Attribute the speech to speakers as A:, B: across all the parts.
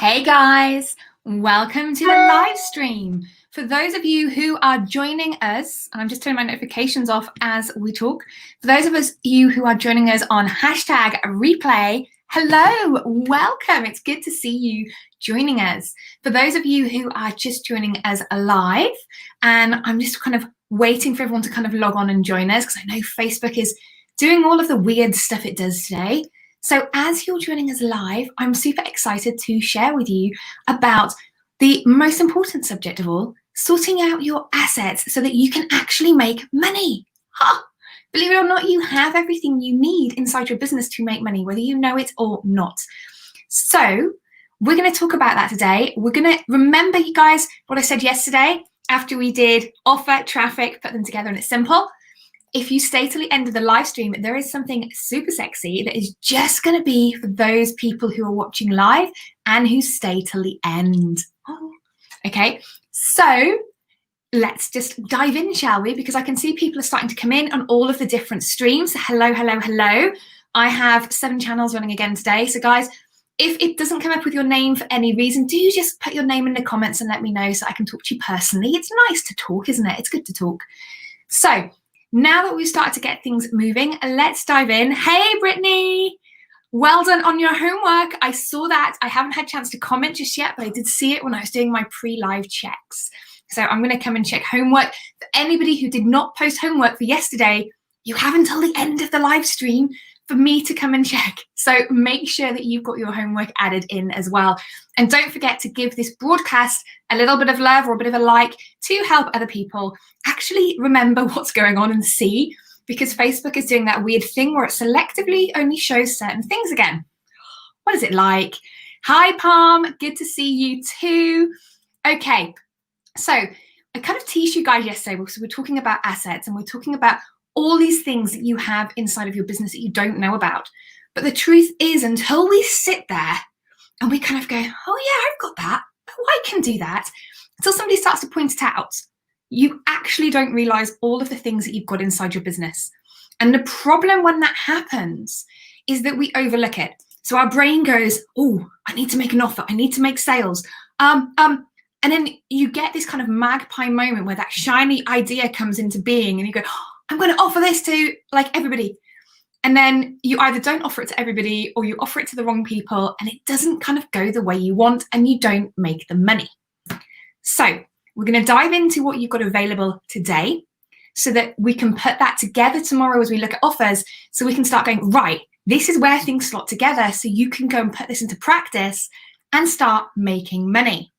A: Hey guys, welcome to the live stream. For those of you who are joining us, and I'm just turning my notifications off as we talk. For those of you who are joining us on #replay, hello, welcome. It's good to see you joining us. For those of you who are just joining us live, and I'm just kind of waiting for everyone to kind of log on and join us because I know Facebook is doing all of the weird stuff it does today. So as you're joining us live, I'm super excited to share with you about the most important subject of all, sorting out your assets so that you can actually make money. Believe it or not, you have everything you need inside your business to make money, whether you know it or not. So we're going to talk about that today. We're going to remember, you guys, what I said yesterday after we did offer, traffic, put them together, and it's simple. If you stay till the end of the live stream, there is something super sexy that is just going to be for those people who are watching live and who stay till the end. Okay, so let's just dive in, shall we? Because I can see people are starting to come in on all of the different streams. Hello, hello, hello. I have 7 channels running again today. So guys, if it doesn't come up with your name for any reason, do just put your name in the comments and let me know so I can talk to you personally. It's nice to talk, isn't it? It's good to talk. So now that we've started to get things moving, let's dive in. Hey, Brittany, well done on your homework. I saw that. I haven't had a chance to comment just yet, but I did see it when I was doing my pre-live checks. So I'm going to come and check homework. For anybody who did not post homework for yesterday, you have until the end of the live stream for me to come and check. So make sure that you've got your homework added in as well. And don't forget to give this broadcast a little bit of love or a bit of a like to help other people actually remember what's going on and see, because Facebook is doing that weird thing where it selectively only shows certain things again. What is it like? Hi, Palm. Good to see you too. Okay, so I kind of teased you guys yesterday because we're talking about assets and we're talking about all these things that you have inside of your business that you don't know about. But the truth is, until we sit there and we kind of go, oh yeah, I've got that. Oh, I can do that. Until somebody starts to point it out, you actually don't realize all of the things that you've got inside your business. And the problem when that happens is that we overlook it. So our brain goes, oh, I need to make an offer. I need to make sales. And then you get this kind of magpie moment where that shiny idea comes into being and you go, oh, I'm going to offer this to like everybody. And then you either don't offer it to everybody or you offer it to the wrong people and it doesn't kind of go the way you want and you don't make the money. So we're going to dive into what you've got available today so that we can put that together tomorrow as we look at offers, so we can start going, right, this is where things slot together so you can go and put this into practice and start making money.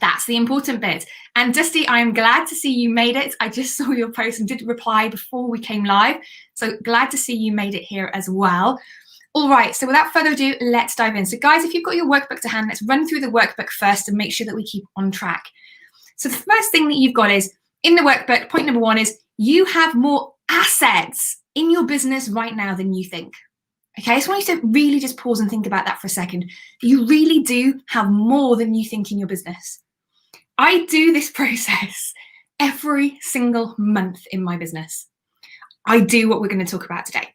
A: That's the important bit. And Dusty, I'm glad to see you made it. I just saw your post and did reply before we came live. So glad to see you made it here as well. All right, so without further ado, let's dive in. So guys, if you've got your workbook to hand, let's run through the workbook first and make sure that we keep on track. So the first thing that you've got is, in the workbook, point number 1 is you have more assets in your business right now than you think. Okay, I just want you to really just pause and think about that for a second. You really do have more than you think in your business. I do this process every single month in my business. I do what we're going to talk about today.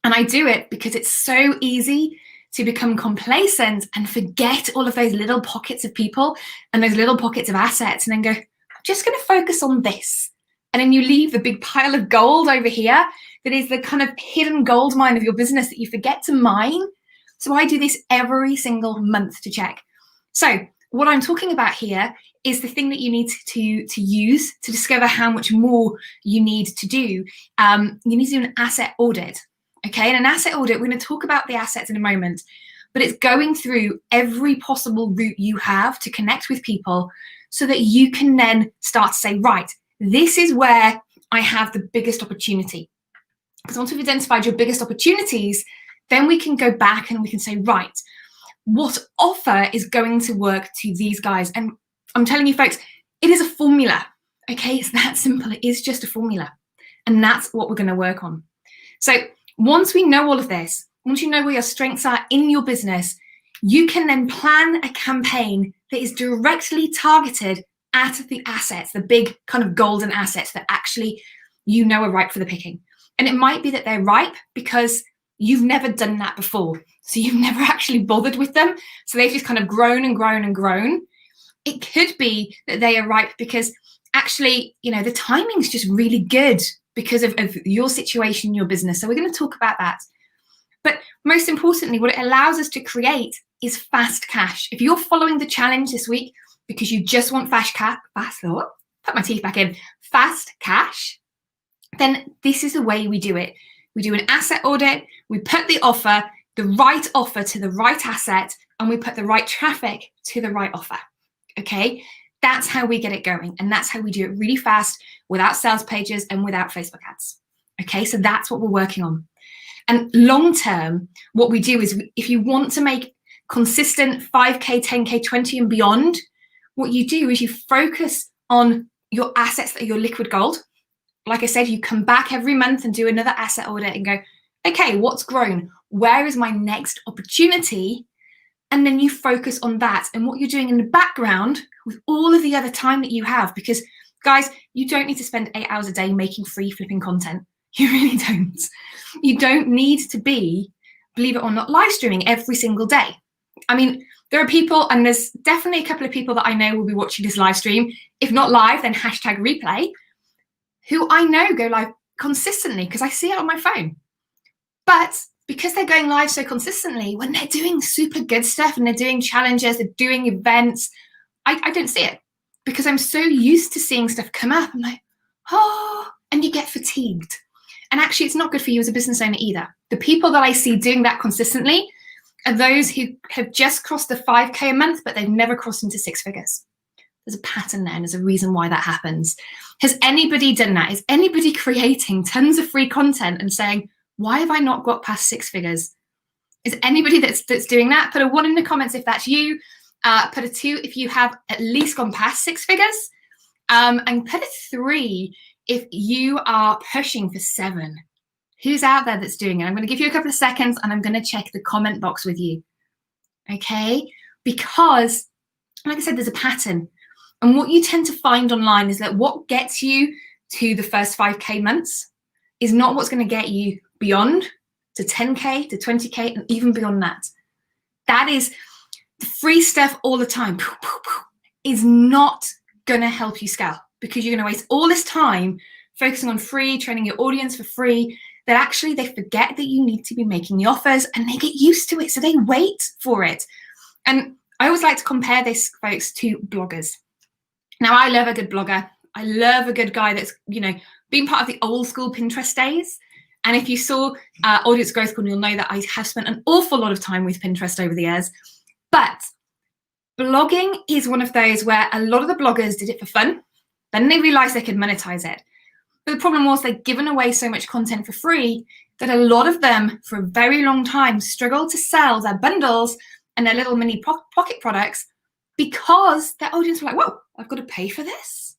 A: And I do it because it's so easy to become complacent and forget all of those little pockets of people and those little pockets of assets and then go, I'm just going to focus on this. And then you leave the big pile of gold over here that is the kind of hidden gold mine of your business that you forget to mine. So I do this every single month to check. So what I'm talking about here is the thing that you need to use to discover how much more you need to do. You need to do an asset audit. Okay, and an asset audit, we're going to talk about the assets in a moment, but it's going through every possible route you have to connect with people so that you can then start to say, right, this is where I have the biggest opportunity. Because once we've identified your biggest opportunities, then we can go back and we can say, right, what offer is going to work to these guys? And I'm telling you folks, it is a formula. Okay, it's that simple. It is just a formula. And that's what we're going to work on. So once we know all of this, once you know where your strengths are in your business, you can then plan a campaign that is directly targeted at the assets, the big kind of golden assets that actually you know are ripe for the picking. And it might be that they're ripe because you've never done that before. So you've never actually bothered with them. So they've just kind of grown and grown and grown. It could be that they are ripe because actually, the timing's just really good because of your situation, your business. So we're going to talk about that. But most importantly, what it allows us to create is fast cash. If you're following the challenge this week because you just want fast cash, then this is the way we do it. We do an asset audit, we put the right offer to the right asset, and we put the right traffic to the right offer. Okay, that's how we get it going. And that's how we do it really fast without sales pages and without Facebook ads. Okay, so that's what we're working on. And long term, what we do is if you want to make consistent 5K, 10K, 20 and beyond, what you do is you focus on your assets that are your liquid gold. Like I said, you come back every month and do another asset audit and go, okay, what's grown? Where is my next opportunity? And then you focus on that and what you're doing in the background with all of the other time that you have. Because guys, you don't need to spend 8 hours a day making free flipping content. You really don't. You don't need to be, believe it or not, live streaming every single day. I mean, there are people, and there's definitely a couple of people that I know will be watching this live stream. If not live, then hashtag replay, who I know go live consistently because I see it on my phone. But because they're going live so consistently, when they're doing super good stuff and they're doing challenges, they're doing events, I don't see it because I'm so used to seeing stuff come up. I'm like, oh, and you get fatigued. And actually, it's not good for you as a business owner either. The people that I see doing that consistently are those who have just crossed the 5K a month, but they've never crossed into 6 figures. There's a pattern there, and there's a reason why that happens. Has anybody done that? Is anybody creating tons of free content and saying, why have I not got past 6 figures? Is anybody that's doing that? Put a 1 in the comments if that's you. Put a 2 if you have at least gone past 6 figures. And put a 3 if you are pushing for 7. Who's out there that's doing it? I'm going to give you a couple of seconds and I'm going to check the comment box with you. Okay? Because, like I said, there's a pattern. And what you tend to find online is that what gets you to the first 5K months is not what's going to get you beyond to 10K, to 20K, and even beyond that. That is the free stuff all the time is not going to help you scale because you're going to waste all this time focusing on free, training your audience for free, that actually they forget that you need to be making the offers and they get used to it. So they wait for it. And I always like to compare this, folks, to bloggers. Now, I love a good blogger. I love a good guy that's, been part of the old school Pinterest days. And if you saw Audience Growth School, you'll know that I have spent an awful lot of time with Pinterest over the years. But blogging is one of those where a lot of the bloggers did it for fun. Then they realized they could monetize it. But the problem was they'd given away so much content for free that a lot of them, for a very long time, struggled to sell their bundles and their little mini pocket products because their audience were like, whoa, I've got to pay for this.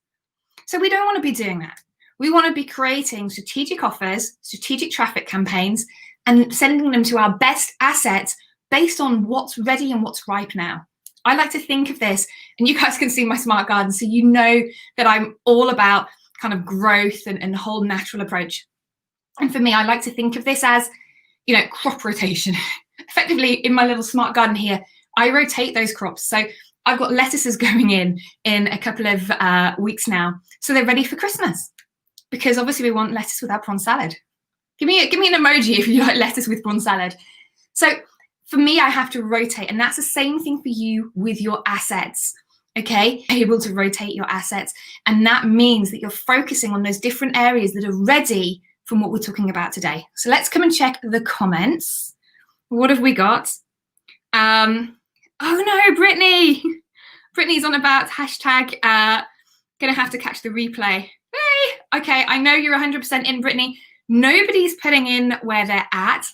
A: So we don't want to be doing that. We want to be creating strategic offers, strategic traffic campaigns, and sending them to our best assets based on what's ready and what's ripe now. I like to think of this, and you guys can see my smart garden, so you know that I'm all about kind of growth and the whole natural approach. And for me, I like to think of this as, crop rotation. Effectively, in my little smart garden here, I rotate those crops. So I've got lettuces going in a couple of weeks now, so they're ready for Christmas. Because obviously we want lettuce without prawn salad. Give me an emoji if you like lettuce with prawn salad. So for me, I have to rotate, and that's the same thing for you with your assets. Okay, able to rotate your assets, and that means that you're focusing on those different areas that are ready from what we're talking about today. So let's come and check the comments. What have we got? Oh no, Brittany. Brittany's on about hashtag gonna have to catch the replay. Hey, okay, I know you're 100% in, Brittany. Nobody's putting in where they're at,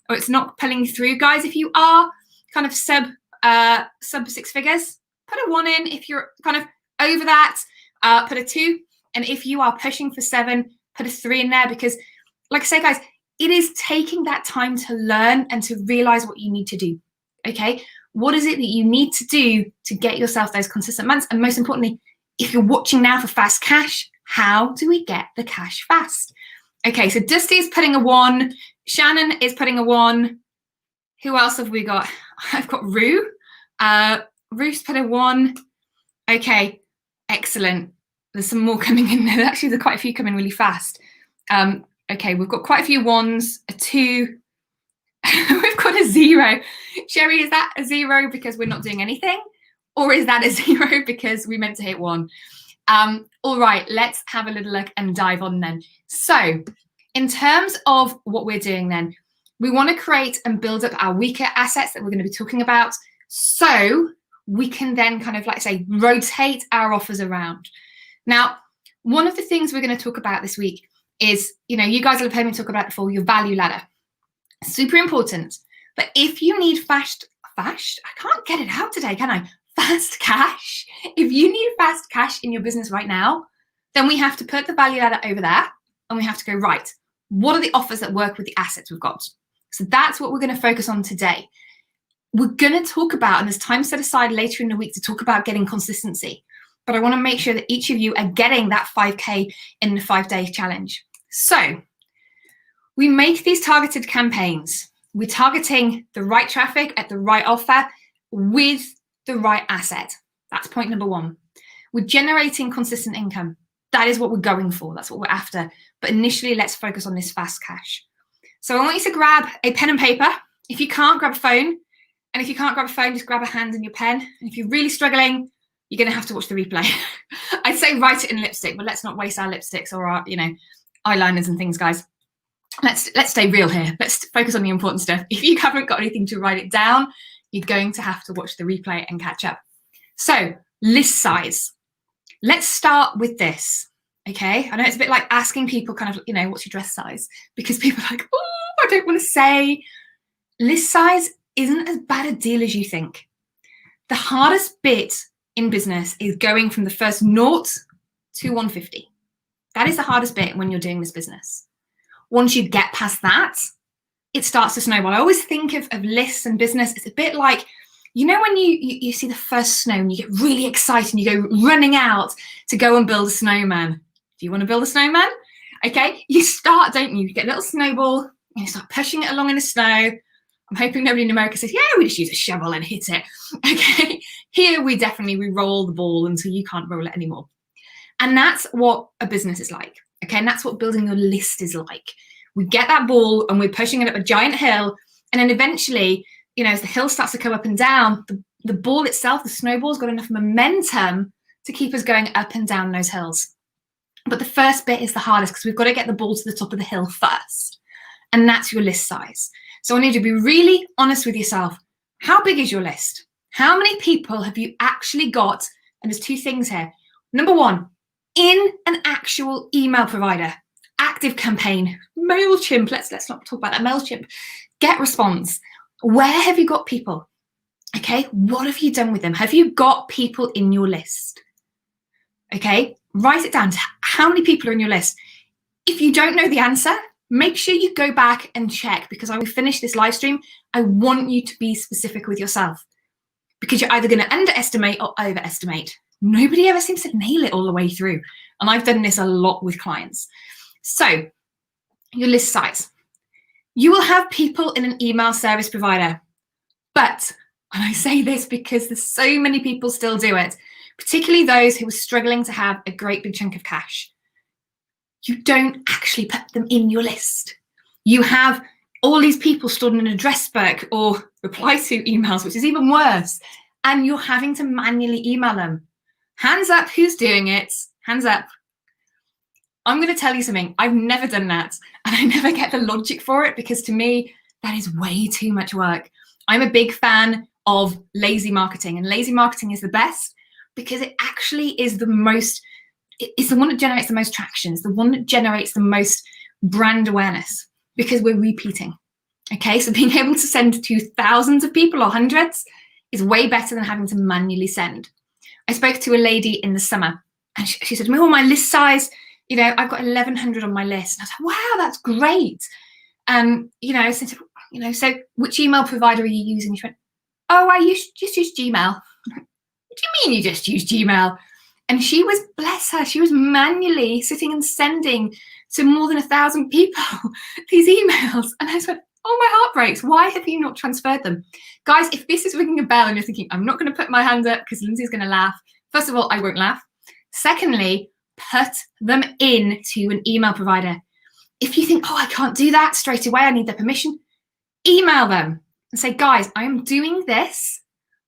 A: or it's not pulling through. Guys, if you are kind of sub 6 figures, put a 1 in. If you're kind of over that, put a 2. And if you are pushing for 7, put a 3 in there, because like I say, guys, it is taking that time to learn and to realize what you need to do. Okay, what is it that you need to do to get yourself those consistent months? And most importantly, if you're watching now for fast cash, how do we get the cash fast? Okay, so Dusty is putting a 1. Shannon is putting a 1. Who else have we got? I've got Rue. Rue's put a 1. Okay, excellent. There's some more coming in there. Actually, there's quite a few coming really fast. Okay, we've got quite a few 1s, a 2. We've got a 0. Sherry, is that a 0 because we're not doing anything? Or is that a 0 because we meant to hit 1? All right, let's have a little look and dive on then. So in terms of what we're doing then, we want to create and build up our weaker assets that we're going to be talking about, so we can then kind of, like say, rotate our offers around. Now, one of the things we're going to talk about this week is, you guys will have heard me talk about before, your value ladder. Super important. But if you need I can't get it out today, can I? Fast cash. If you need fast cash in your business right now, then we have to put the value ladder over there and we have to go, right, what are the offers that work with the assets we've got? So that's what we're going to focus on today. We're going to talk about, and there's time set aside later in the week to talk about getting consistency. But I want to make sure that each of you are getting that 5K in the 5-day challenge. So we make these targeted campaigns. We're targeting the right traffic at the right offer with the right asset. That's point number 1. We're generating consistent income. That is what we're going for. That's what we're after. But initially, let's focus on this fast cash. So I want you to grab a pen and paper. If you can't, grab a phone. And if you can't grab a phone, just grab a hand and your pen. And if you're really struggling, you're going to have to watch the replay. I'd say write it in lipstick, but let's not waste our lipsticks or our, eyeliners and things, guys. Let's stay real here. Let's focus on the important stuff. If you haven't got anything to write it down, you're going to have to watch the replay and catch up. So, list size. Let's start with this, okay? I know it's a bit like asking people kind of, what's your dress size? Because people are like, oh, I don't want to say. List size isn't as bad a deal as you think. The hardest bit in business is going from the first 0 to 150. That is the hardest bit when you're doing this business. Once you get past that, it starts to snowball. I always think of lists and business. It's a bit like, when you see the first snow and you get really excited and you go running out to go and build a snowman. Do you want to build a snowman? Okay, you start, don't you? You get a little snowball and you start pushing it along in the snow. I'm hoping nobody in America says, yeah, we just use a shovel and hit it. Okay, here we roll the ball until you can't roll it anymore. And that's what a business is like. Okay, and that's what building your list is like. We get that ball and we're pushing it up a giant hill. And then eventually, as the hill starts to come up and down, the ball itself, the snowball's got enough momentum to keep us going up and down those hills. But the first bit is the hardest because we've got to get the ball to the top of the hill first. And that's your list size. So I need you to be really honest with yourself. How big is your list? How many people have you actually got? And there's 2 things here. Number 1, in an actual email provider, active campaign, MailChimp. Let's not talk about that. MailChimp. Get response. Where have you got people? Okay, what have you done with them? Have you got people in your list? Okay, write it down. How many people are in your list? If you don't know the answer, make sure you go back and check, because I will finish this live stream. I want you to be specific with yourself, because you're either going to underestimate or overestimate. Nobody ever seems to nail it all the way through. And I've done this a lot with clients. So your list size. You will have people in an email service provider, but, and I say this because there's so many people still do it, particularly those who are struggling to have a great big chunk of cash. You don't actually put them in your list. You have all these people stored in an address book or reply to emails, which is even worse, and you're having to manually email them. Hands up, who's doing it? Hands up. I'm going to tell you something. I've never done that, and I never get the logic for it, because to me, that is way too much work. I'm a big fan of lazy marketing, and lazy marketing is the best because it actually is the most, it's the one that generates the most traction. It's the one that generates the most brand awareness, because we're repeating. Okay, so being able to send to thousands of people or hundreds is way better than having to manually send. I spoke to a lady in the summer, and she said to me, oh, my list size, I've got 1,100 on my list. And I was like, wow, that's great. I said, so which email provider are you using? She went, oh, I just use Gmail. What do you mean you just use Gmail? And she was, bless her, she was manually sitting and sending to more than 1,000 people these emails. And I just went, oh, my heart breaks. Why have you not transferred them? Guys, if this is ringing a bell and you're thinking, I'm not going to put my hand up because Lindsay's going to laugh. First of all, I won't laugh. Secondly, put them into an email provider. If you think, oh, I can't do that straight away, I need their permission, email them and say, guys, I am doing this.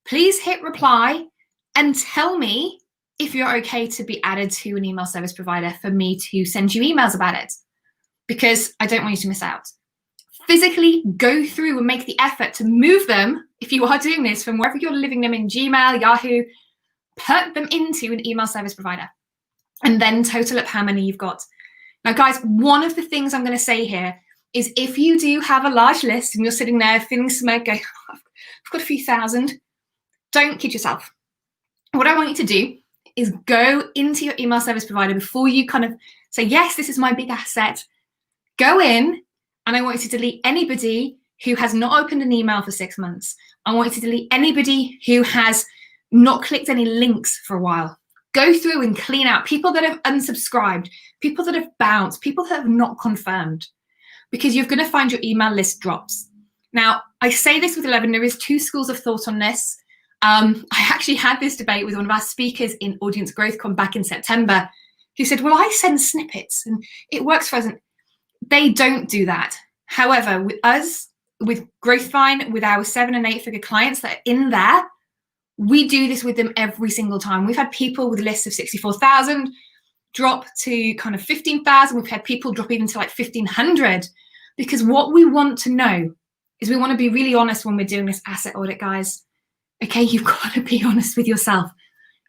A: Please hit reply and tell me if you're okay to be added to an email service provider for me to send you emails about it, because I don't want you to miss out. Physically go through and make the effort to move them, if you are doing this, from wherever you're living them in Gmail, Yahoo, put them into an email service provider and then total up how many you've got. Now, guys, one of the things I'm going to say here is if you do have a large list and you're sitting there feeling smug, going, oh, I've got a few thousand, don't kid yourself. What I want you to do is go into your email service provider before you kind of say, yes, this is my big asset. Go in, and I want you to delete anybody who has not opened an email for 6 months. I want you to delete anybody who has not clicked any links for a while. Go through and clean out people that have unsubscribed, people that have bounced, people that have not confirmed, because you're going to find your email list drops. Now, I say this with 11, there is 2 schools of thought on this. I actually had this debate with one of our speakers in Audience Growth Con back in September, who said, well, I send snippets and it works for us. And they don't do that. However, with us, with Growthvine, with our 7 and 8 figure clients that are in there, we do this with them every single time. We've had people with lists of 64,000 drop to kind of 15,000. We've had people drop even to like 1,500, because what we want to know is we want to be really honest when we're doing this asset audit, guys. Okay, you've got to be honest with yourself.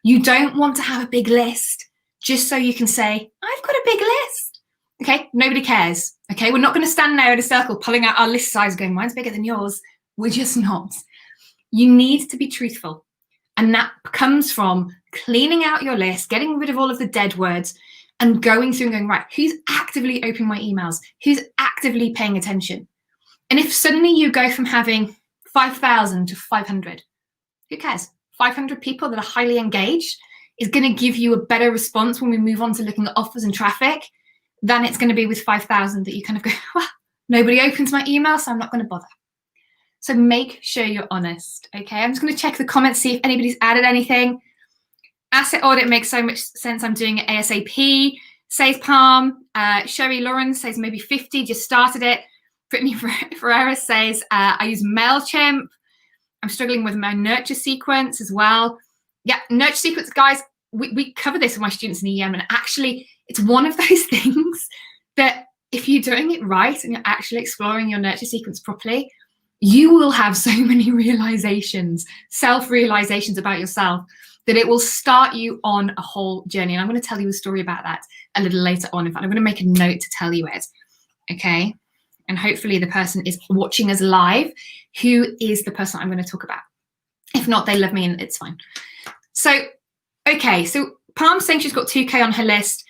A: You don't want to have a big list just so you can say, I've got a big list. Okay, nobody cares. Okay, we're not going to stand there in a circle pulling out our list size going, mine's bigger than yours. We're just not. You need to be truthful. And that comes from cleaning out your list, getting rid of all of the dead words, and going through and going, right, who's actively opening my emails? Who's actively paying attention? And if suddenly you go from having 5,000 to 500, who cares? 500 people that are highly engaged is going to give you a better response when we move on to looking at offers and traffic than it's going to be with 5,000 that you kind of go, well, nobody opens my email, so I'm not going to bother. So make sure you're honest, okay? I'm just going to check the comments, see if anybody's added anything. Asset audit makes so much sense. I'm doing it ASAP, says Palm. Sherry Lawrence says maybe 50, just started it. Brittany Ferreira says, I use MailChimp. I'm struggling with my nurture sequence as well. Yeah, nurture sequence, guys, we cover this with my students in EM, and actually it's one of those things that if you're doing it right and you're actually exploring your nurture sequence properly, you will have so many realizations, self-realizations about yourself, that it will start you on a whole journey. And I'm going to tell you a story about that a little later on. In fact, I'm going to make a note to tell you it, okay? And hopefully the person is watching us live who is the person I'm going to talk about. If not, they love me and it's fine. So, okay, so Palm's saying she's got 2K on her list.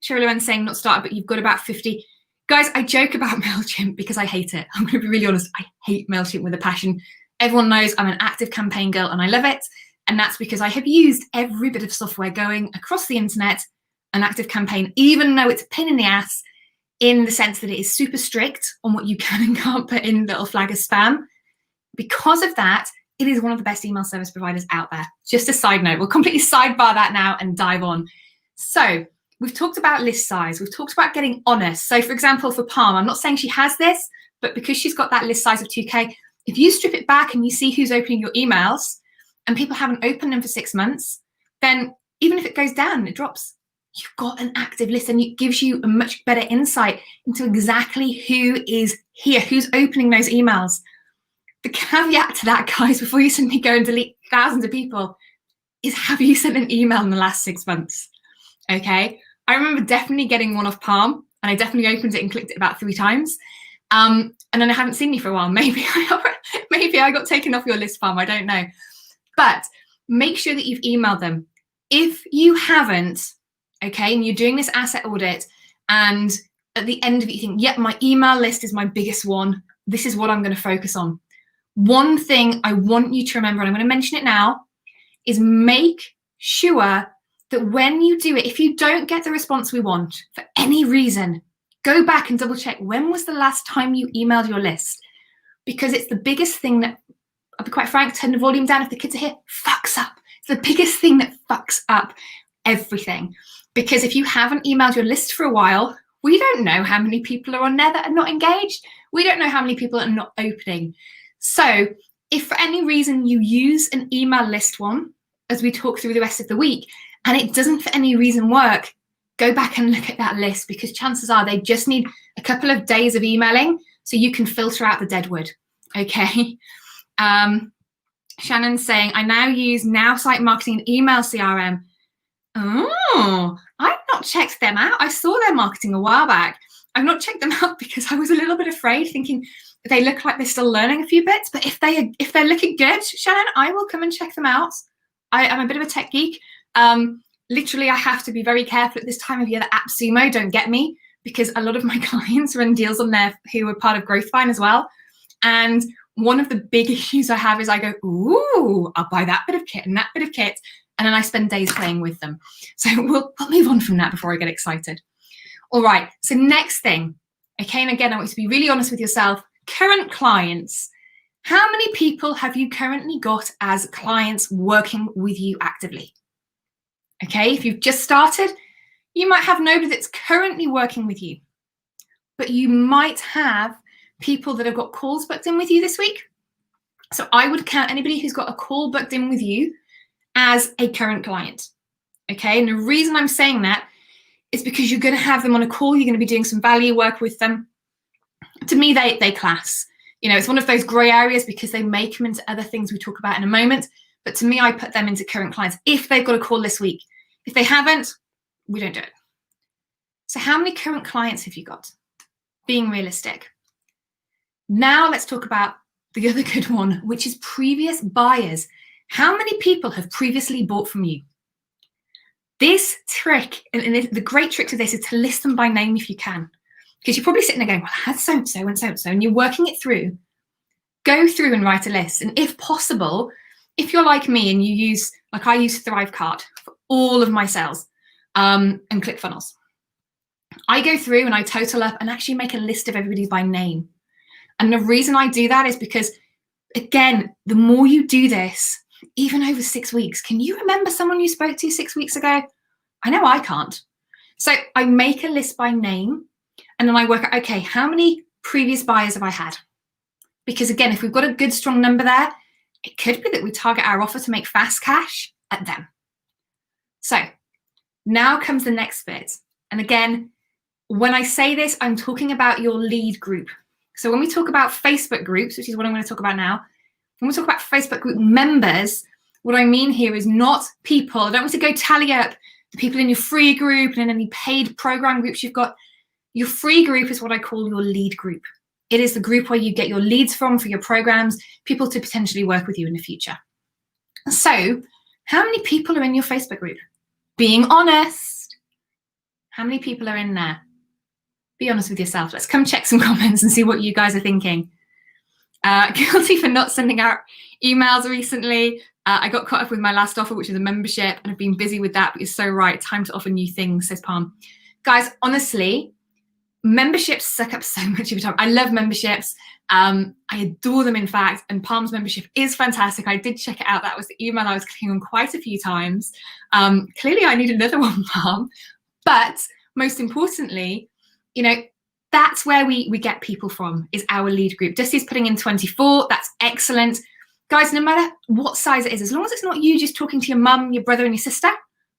A: Shirley Lowen's saying not started, but you've got about 50. Guys, I joke about MailChimp because I hate it. I'm going to be really honest. I hate MailChimp with a passion. Everyone knows I'm an active campaign girl and I love it. And that's because I have used every bit of software going across the internet, an active campaign, even though it's a pain in the ass in the sense that it is super strict on what you can and can't put in that'll flag as spam. Because of that, it is one of the best email service providers out there. Just a side note, we'll completely sidebar that now and dive on. So we've talked about list size. We've talked about getting honest. So for example, for Palm, I'm not saying she has this, but because she's got that list size of 2K, if you strip it back and you see who's opening your emails and people haven't opened them for 6 months, then even if it goes down, it drops. You've got an active list and it gives you a much better insight into exactly who is here, who's opening those emails. The caveat to that, guys, before you suddenly go and delete thousands of people, is have you sent an email in the last 6 months? Okay. I remember definitely getting one off Palm, and I definitely opened it and clicked it about 3 times. And then I haven't seen you for a while. Maybe I got taken off your list, Palm. I don't know. But make sure that you've emailed them. If you haven't, okay, and you're doing this asset audit, and at the end of it, you think, yep, my email list is my biggest one. This is what I'm going to focus on. One thing I want you to remember, and I'm going to mention it now, is make sure that when you do it, if you don't get the response we want for any reason, go back and double check, when was the last time you emailed your list? Because it's the biggest thing that, I'll be quite frank, turn the volume down if the kids are here, fucks up. It's the biggest thing that fucks up everything. Because if you haven't emailed your list for a while, we don't know how many people are on there that are not engaged. We don't know how many people are not opening. So if for any reason you use an email list one, as we talk through the rest of the week, and it doesn't for any reason work, go back and look at that list, because chances are they just need a couple of days of emailing so you can filter out the deadwood, okay? Shannon's saying, I now use Now Site Marketing and Email CRM. Oh, I've not checked them out. I saw their marketing a while back. I've not checked them out because I was a little bit afraid, thinking they look like they're still learning a few bits, but if they're looking good, Shannon, I will come and check them out. I'm a bit of a tech geek. Literally, I have to be very careful at this time of year that AppSumo don't get me, because a lot of my clients run deals on there who are part of GrowthVine as well. And one of the big issues I have is I go, ooh, I'll buy that bit of kit and that bit of kit, and then I spend days playing with them. So we'll move on from that before I get excited. All right, so next thing, okay, and again, I want you to be really honest with yourself. Current clients. How many people have you currently got as clients working with you actively? Okay, if you've just started, you might have nobody that's currently working with you, but you might have people that have got calls booked in with you this week. So I would count anybody who's got a call booked in with you as a current client. Okay, and the reason I'm saying that is because you're going to have them on a call, you're going to be doing some value work with them. To me, they class. You know, it's one of those grey areas because they may come into other things we talk about in a moment. But to me, I put them into current clients if they've got a call this week. If they haven't, we don't do it. So how many current clients have you got? Being realistic. Now let's talk about the other good one, which is previous buyers. How many people have previously bought from you? This trick, and the great trick to this, is to list them by name if you can. Because you're probably sitting there going, well, I had so-and-so and so-and-so, and you're working it through. Go through and write a list. And if possible, if you're like me and you use, like I use ThriveCart for all of my sales and ClickFunnels, I go through and I total up and actually make a list of everybody by name. And the reason I do that is because, again, the more you do this, even over 6 weeks, can you remember someone you spoke to 6 weeks ago? I know I can't. So I make a list by name, and then I work out, okay, how many previous buyers have I had? Because again, if we've got a good, strong number there, it could be that we target our offer to make fast cash at them. So now comes the next bit. And again, when I say this, I'm talking about your lead group. So when we talk about Facebook groups, which is what I'm going to talk about now, when we talk about Facebook group members, what I mean here is not people. I don't want to go tally up the people in your free group and in any paid program groups you've got. Your free group is what I call your lead group. It is the group where you get your leads from for your programs, people to potentially work with you in the future. So how many people are in your Facebook group? Being honest, how many people are in there? Be honest with yourself. Let's come check some comments and see what you guys are thinking. Guilty for not sending out emails recently. I got caught up with my last offer, which is a membership, and I've been busy with that, but you're so right. Time to offer new things, says Palm. Guys, honestly, memberships suck up so much of your time. I love memberships. I adore them, in fact, and Palm's membership is fantastic. I did check it out. That was the email I was clicking on quite a few times. Clearly, I need another one, Palm. But most importantly, you know, that's where we get people from, is our lead group. Dusty's putting in 24. That's excellent. Guys, no matter what size it is, as long as it's not you just talking to your mum, your brother and your sister,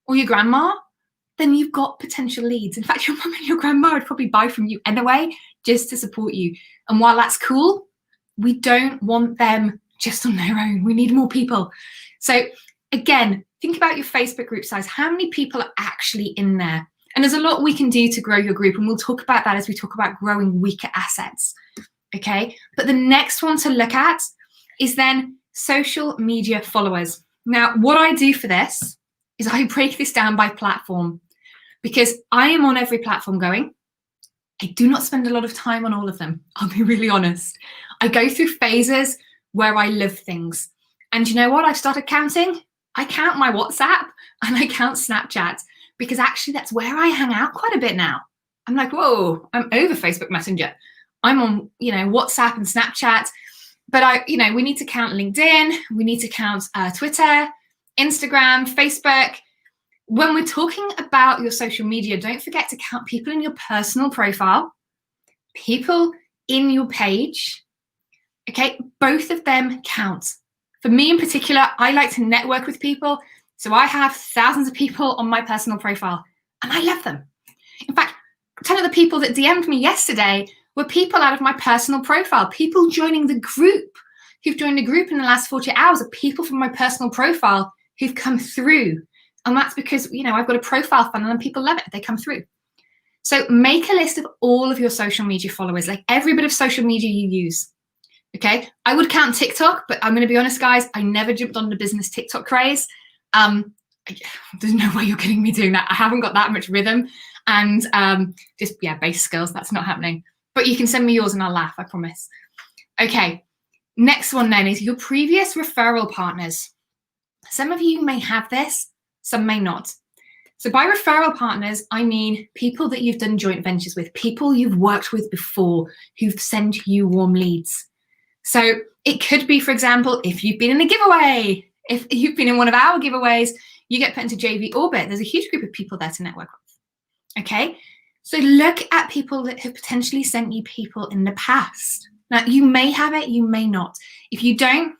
A: or your grandma, then you've got potential leads. In fact, your mum and your grandma would probably buy from you anyway, just to support you. And while that's cool, we don't want them just on their own. We need more people. So again, think about your Facebook group size. How many people are actually in there? And there's a lot we can do to grow your group, and we'll talk about that as we talk about growing weaker assets, okay? But the next one to look at is then social media followers. Now, what I do for this is I break this down by platform, because I am on every platform going. I do not spend a lot of time on all of them. I'll be really honest. I go through phases where I love things. And you know what? I've started counting. I count my WhatsApp and I count Snapchat, because actually that's where I hang out quite a bit now. I'm like, whoa, I'm over Facebook Messenger. I'm on, WhatsApp and Snapchat. But we need to count LinkedIn. We need to count Twitter, Instagram, Facebook. When we're talking about your social media, don't forget to count people in your personal profile, people in your page. Okay, both of them count. For me in particular, I like to network with people. So I have thousands of people on my personal profile, and I love them. In fact, 10 of the people that DM'd me yesterday were people out of my personal profile, people joining the group, who've joined the group in the last 48 hours, are people from my personal profile who've come through. And that's because, I've got a profile funnel and people love it. They come through. So make a list of all of your social media followers, like every bit of social media you use. Okay, I would count TikTok, but I'm going to be honest, guys, I never jumped on the business TikTok craze. There's no way you're getting me doing that. I haven't got that much rhythm and base skills. That's not happening. But you can send me yours and I'll laugh, I promise. Okay, next one then is your previous referral partners. Some of you may have this, some may not. So by referral partners, I mean people that you've done joint ventures with, people you've worked with before who've sent you warm leads. So it could be, for example, if you've been in a giveaway, if you've been in one of our giveaways, you get put into JV Orbit. There's a huge group of people there to network with. Okay, so look at people that have potentially sent you people in the past. Now, you may have it, you may not. If you don't,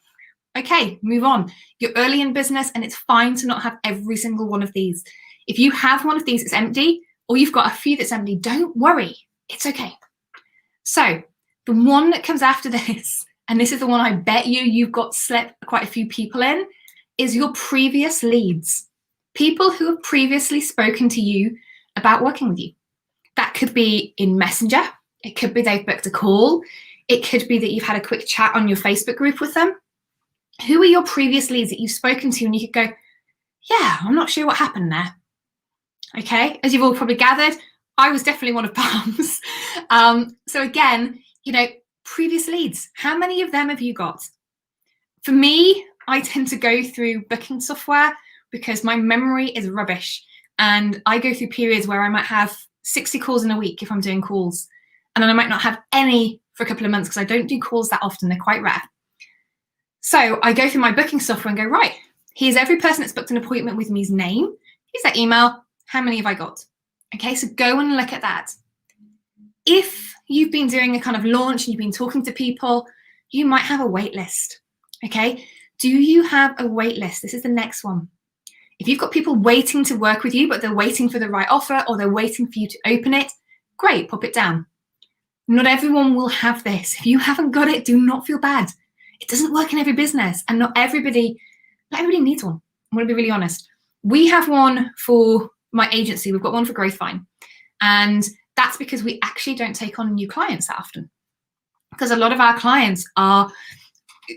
A: okay, move on. You're early in business and it's fine to not have every single one of these. If you have one of these that's empty, or you've got a few that's empty, don't worry, it's okay. So the one that comes after this, and this is the one I bet you've got slept quite a few people in, is your previous leads. People who have previously spoken to you about working with you. That could be in Messenger. It could be they've booked a call. It could be that you've had a quick chat on your Facebook group with them. Who are your previous leads that you've spoken to and you could go, yeah, I'm not sure what happened there. Okay, as you've all probably gathered, I was definitely one of Palm's. So again, previous leads, how many of them have you got? For me, I tend to go through booking software because my memory is rubbish. And I go through periods where I might have 60 calls in a week if I'm doing calls. And then I might not have any for a couple of months because I don't do calls that often. They're quite rare. So I go through my booking software and go, right, here's every person that's booked an appointment with me's name. Here's their email. How many have I got? Okay, so go and look at that. If you've been doing a kind of launch and you've been talking to people, you might have a wait list. Okay, do you have a wait list? This is the next one. If you've got people waiting to work with you, but they're waiting for the right offer or they're waiting for you to open it, great, pop it down. Not everyone will have this. If you haven't got it, do not feel bad. It doesn't work in every business and not everybody needs one. I'm going to be really honest. We have one for my agency. We've got one for Growthvine. And that's because we actually don't take on new clients that often. Because a lot of our clients are,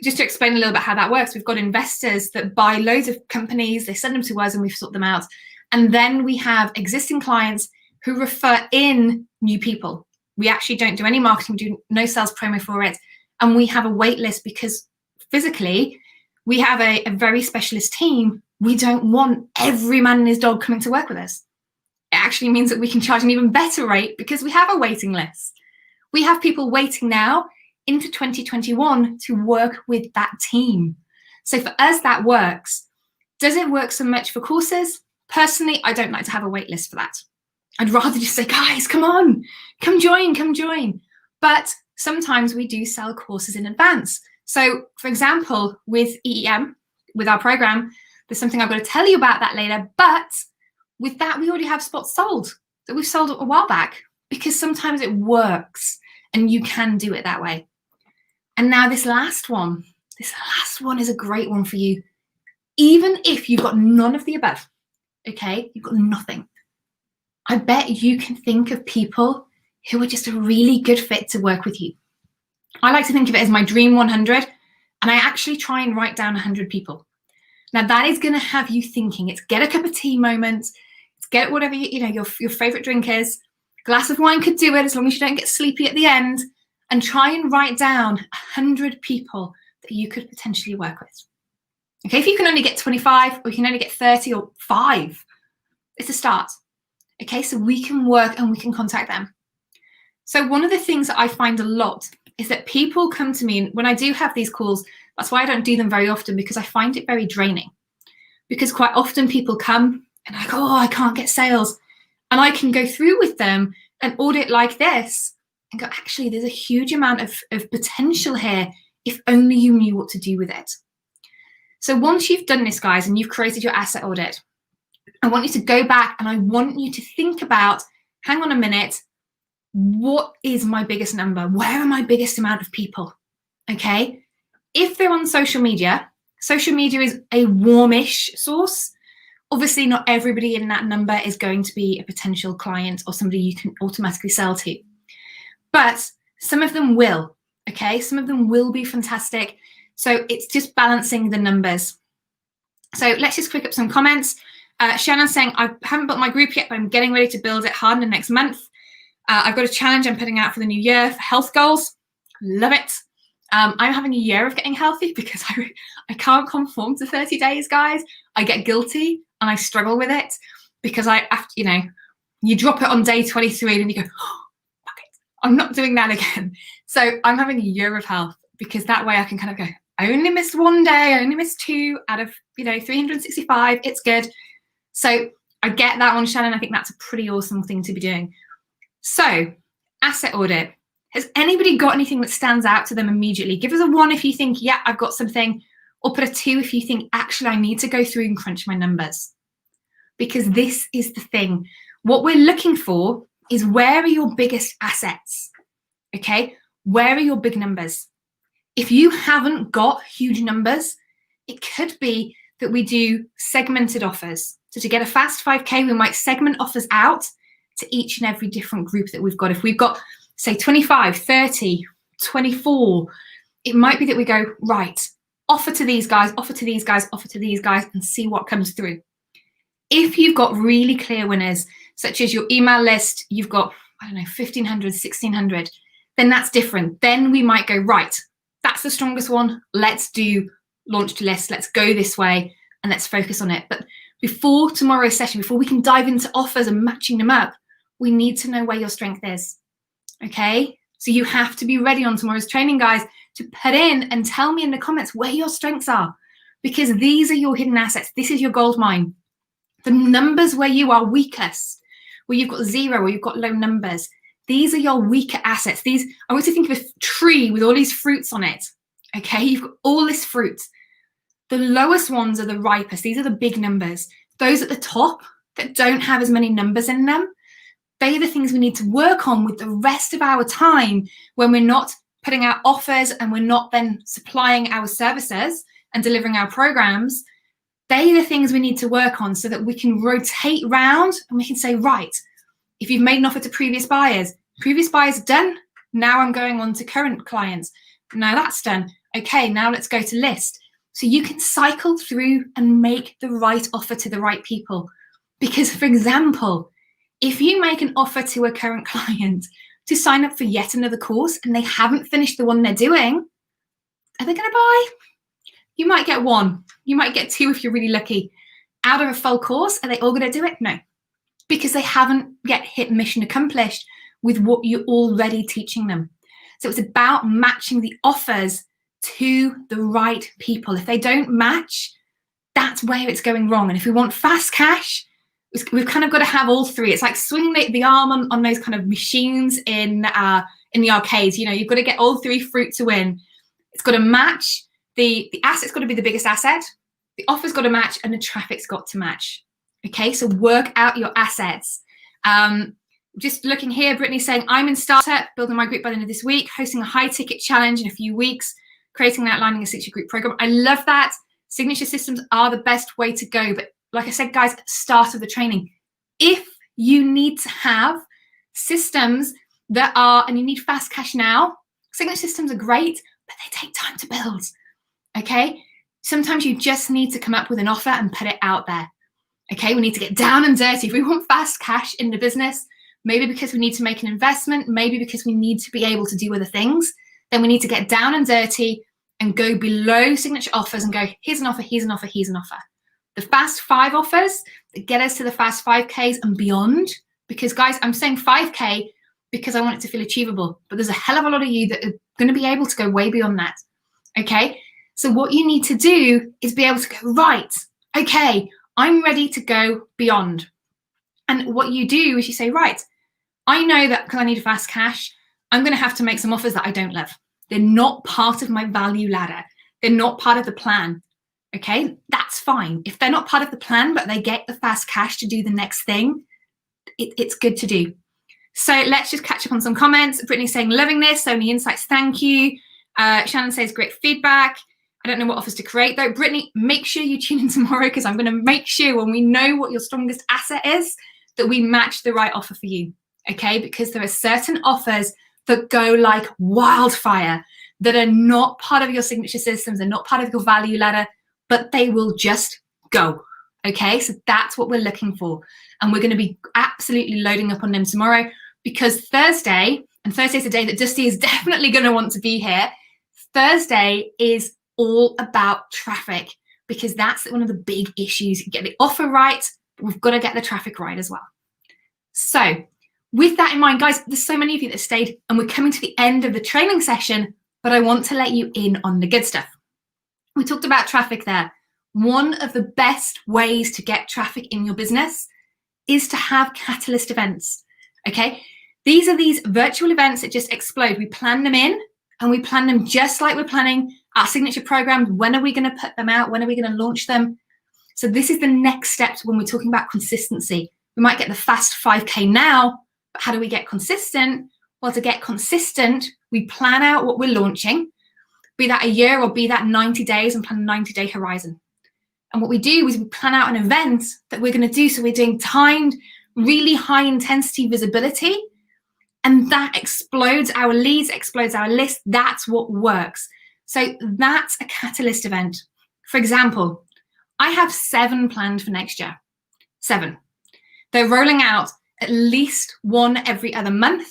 A: just to explain a little bit how that works, we've got investors that buy loads of companies, they send them to us and we sort them out. And then we have existing clients who refer in new people. We actually don't do any marketing, do no sales promo for it. And we have a wait list because physically we have a very specialist team. We don't want every man and his dog coming to work with us. It actually means that we can charge an even better rate because we have a waiting list. We have people waiting now into 2021 to work with that team. So for us, that works. Does it work so much for courses? Personally, I don't like to have a wait list for that. I'd rather just say, guys, come on, come join. But sometimes we do sell courses in advance. So for example, with EEM, with our program, there's something I've got to tell you about that later. But with that, we already have spots sold that we've sold a while back because sometimes it works and you can do it that way. And now this last one is a great one for you. Even if you've got none of the above, okay, you've got nothing. I bet you can think of people who are just a really good fit to work with you. I like to think of it as my dream 100, and I actually try and write down 100 people. Now that is going to have you thinking. It's get a cup of tea moments. It's get whatever your favorite drink is. A glass of wine could do it as long as you don't get sleepy at the end. And try and write down 100 people that you could potentially work with. Okay, if you can only get 25 or you can only get 30 or 5, it's a start. Okay, so we can work and we can contact them. So one of the things that I find a lot is that people come to me, and when I do have these calls, that's why I don't do them very often, because I find it very draining. Because quite often people come and I go, oh, I can't get sales. And I can go through with them an audit like this and go, actually, there's a huge amount of potential here if only you knew what to do with it. So once you've done this, guys, and you've created your asset audit, I want you to go back and I want you to think about, hang on a minute, what is my biggest number? Where are my biggest amount of people? Okay. If they're on social media is a warmish source. Obviously, not everybody in that number is going to be a potential client or somebody you can automatically sell to. But some of them will, okay? Some of them will be fantastic. So it's just balancing the numbers. So let's just click up some comments. Shannon saying, I haven't built my group yet, but I'm getting ready to build it hard in the next month. I've got a challenge I'm putting out for the new year for health goals. Love it. I'm having a year of getting healthy because I can't conform to 30 days, guys. I get guilty and I struggle with it because you drop it on day 23 and then you go, oh, fuck it, I'm not doing that again. So I'm having a year of health because that way I can kind of go, I only missed one day, I only missed 2 out of 365. It's good. So I get that one, Shannon. I think that's a pretty awesome thing to be doing. So asset audit. Has anybody got anything that stands out to them immediately? Give us a 1 if you think, yeah, I've got something, or put a 2 if you think, actually, I need to go through and crunch my numbers. Because this is the thing. What we're looking for is, where are your biggest assets? Okay, where are your big numbers? If you haven't got huge numbers, it could be that we do segmented offers. So to get a fast 5K, we might segment offers out to each and every different group that we've got. If we've got, say, 25, 30, 24, it might be that we go, right, offer to these guys, offer to these guys, offer to these guys, and see what comes through. If you've got really clear winners, such as your email list, you've got, 1,500, 1,600, then that's different. Then we might go, right, that's the strongest one. Let's do launch to list. Let's go this way and let's focus on it. But before tomorrow's session, before we can dive into offers and matching them up, we need to know where your strength is. Okay, so you have to be ready on tomorrow's training, guys, to put in and tell me in the comments where your strengths are, because these are your hidden assets. This is your gold mine. The numbers where you are weakest, where you've got 0, where you've got low numbers, these are your weaker assets. These, I want you to think of a tree with all these fruits on it. Okay, you've got all this fruit. The lowest ones are the ripest. These are the big numbers. Those at the top that don't have as many numbers in them, they are the things we need to work on with the rest of our time when we're not putting out offers and we're not then supplying our services and delivering our programs. They are the things we need to work on so that we can rotate round and we can say, right, if you've made an offer to previous buyers done, now I'm going on to current clients. Now that's done. Okay, now let's go to list. So you can cycle through and make the right offer to the right people. Because, for example, if you make an offer to a current client to sign up for yet another course and they haven't finished the one they're doing, are they going to buy? You might get 1. You might get 2 if you're really lucky. Out of a full course, are they all going to do it? No, because they haven't yet hit mission accomplished with what you're already teaching them. So it's about matching the offers to the right people. If they don't match, that's where it's going wrong. And if we want fast cash, we've kind of got to have all 3. It's like swinging the arm on those kind of machines in the arcades. You've got to get all 3 fruit to win. It's got to match. The asset's got to be the biggest asset. The offer's got to match, and the traffic's got to match. Okay, so work out your assets. Just looking here, Brittany's saying, I'm in startup, building my group by the end of this week, hosting a high ticket challenge in a few weeks, creating and outlining a 6-week group program. I love that. Signature systems are the best way to go. But like I said, guys, at the start of the training, if you need to have systems that are, and you need fast cash now, signature systems are great, but they take time to build. Okay? Sometimes you just need to come up with an offer and put it out there. Okay? We need to get down and dirty. If we want fast cash in the business, maybe because we need to make an investment, maybe because we need to be able to do other things, then we need to get down and dirty and go below signature offers and go, here's an offer, here's an offer, here's an offer. The fast 5 offers that get us to the fast 5Ks and beyond, because guys, I'm saying 5K because I want it to feel achievable, but there's a hell of a lot of you that are going to be able to go way beyond that. Okay, so what you need to do is be able to go, right, okay, I'm ready to go beyond. And what you do is you say, right, I know that because I need fast cash, I'm going to have to make some offers that I don't love. They're not part of my value ladder. They're not part of the plan. Okay, that's fine. If they're not part of the plan, but they get the fast cash to do the next thing, it's good to do. So let's just catch up on some comments. Brittany's saying, loving this, so many insights, thank you. Shannon says, great feedback. I don't know what offers to create though. Brittany, make sure you tune in tomorrow because I'm going to make sure when we know what your strongest asset is, that we match the right offer for you, okay? Because there are certain offers that go like wildfire that are not part of your signature systems, they're not part of your value ladder, but they will just go, okay? So that's what we're looking for. And we're going to be absolutely loading up on them tomorrow because Thursday, and Thursday's the day that Dusty is definitely going to want to be here, Thursday is all about traffic because that's one of the big issues. You get the offer right, but we've got to get the traffic right as well. So with that in mind, guys, there's so many of you that stayed and we're coming to the end of the training session, but I want to let you in on the good stuff. We talked about traffic there. One of the best ways to get traffic in your business is to have catalyst events, okay? These are these virtual events that just explode. We plan them in and we plan them just like we're planning our signature programs. When are we going to put them out? When are we going to launch them? So this is the next steps when we're talking about consistency. We might get the fast 5K now, but how do we get consistent? Well, to get consistent, we plan out what we're launching, be that a year or be that 90 days and plan a 90-day horizon. And what we do is we plan out an event that we're going to do. So we're doing timed, really high intensity visibility, and that explodes our leads, explodes our list. That's what works. So that's a catalyst event. For example, I have 7 planned for next year. 7. They're rolling out at least one every other month,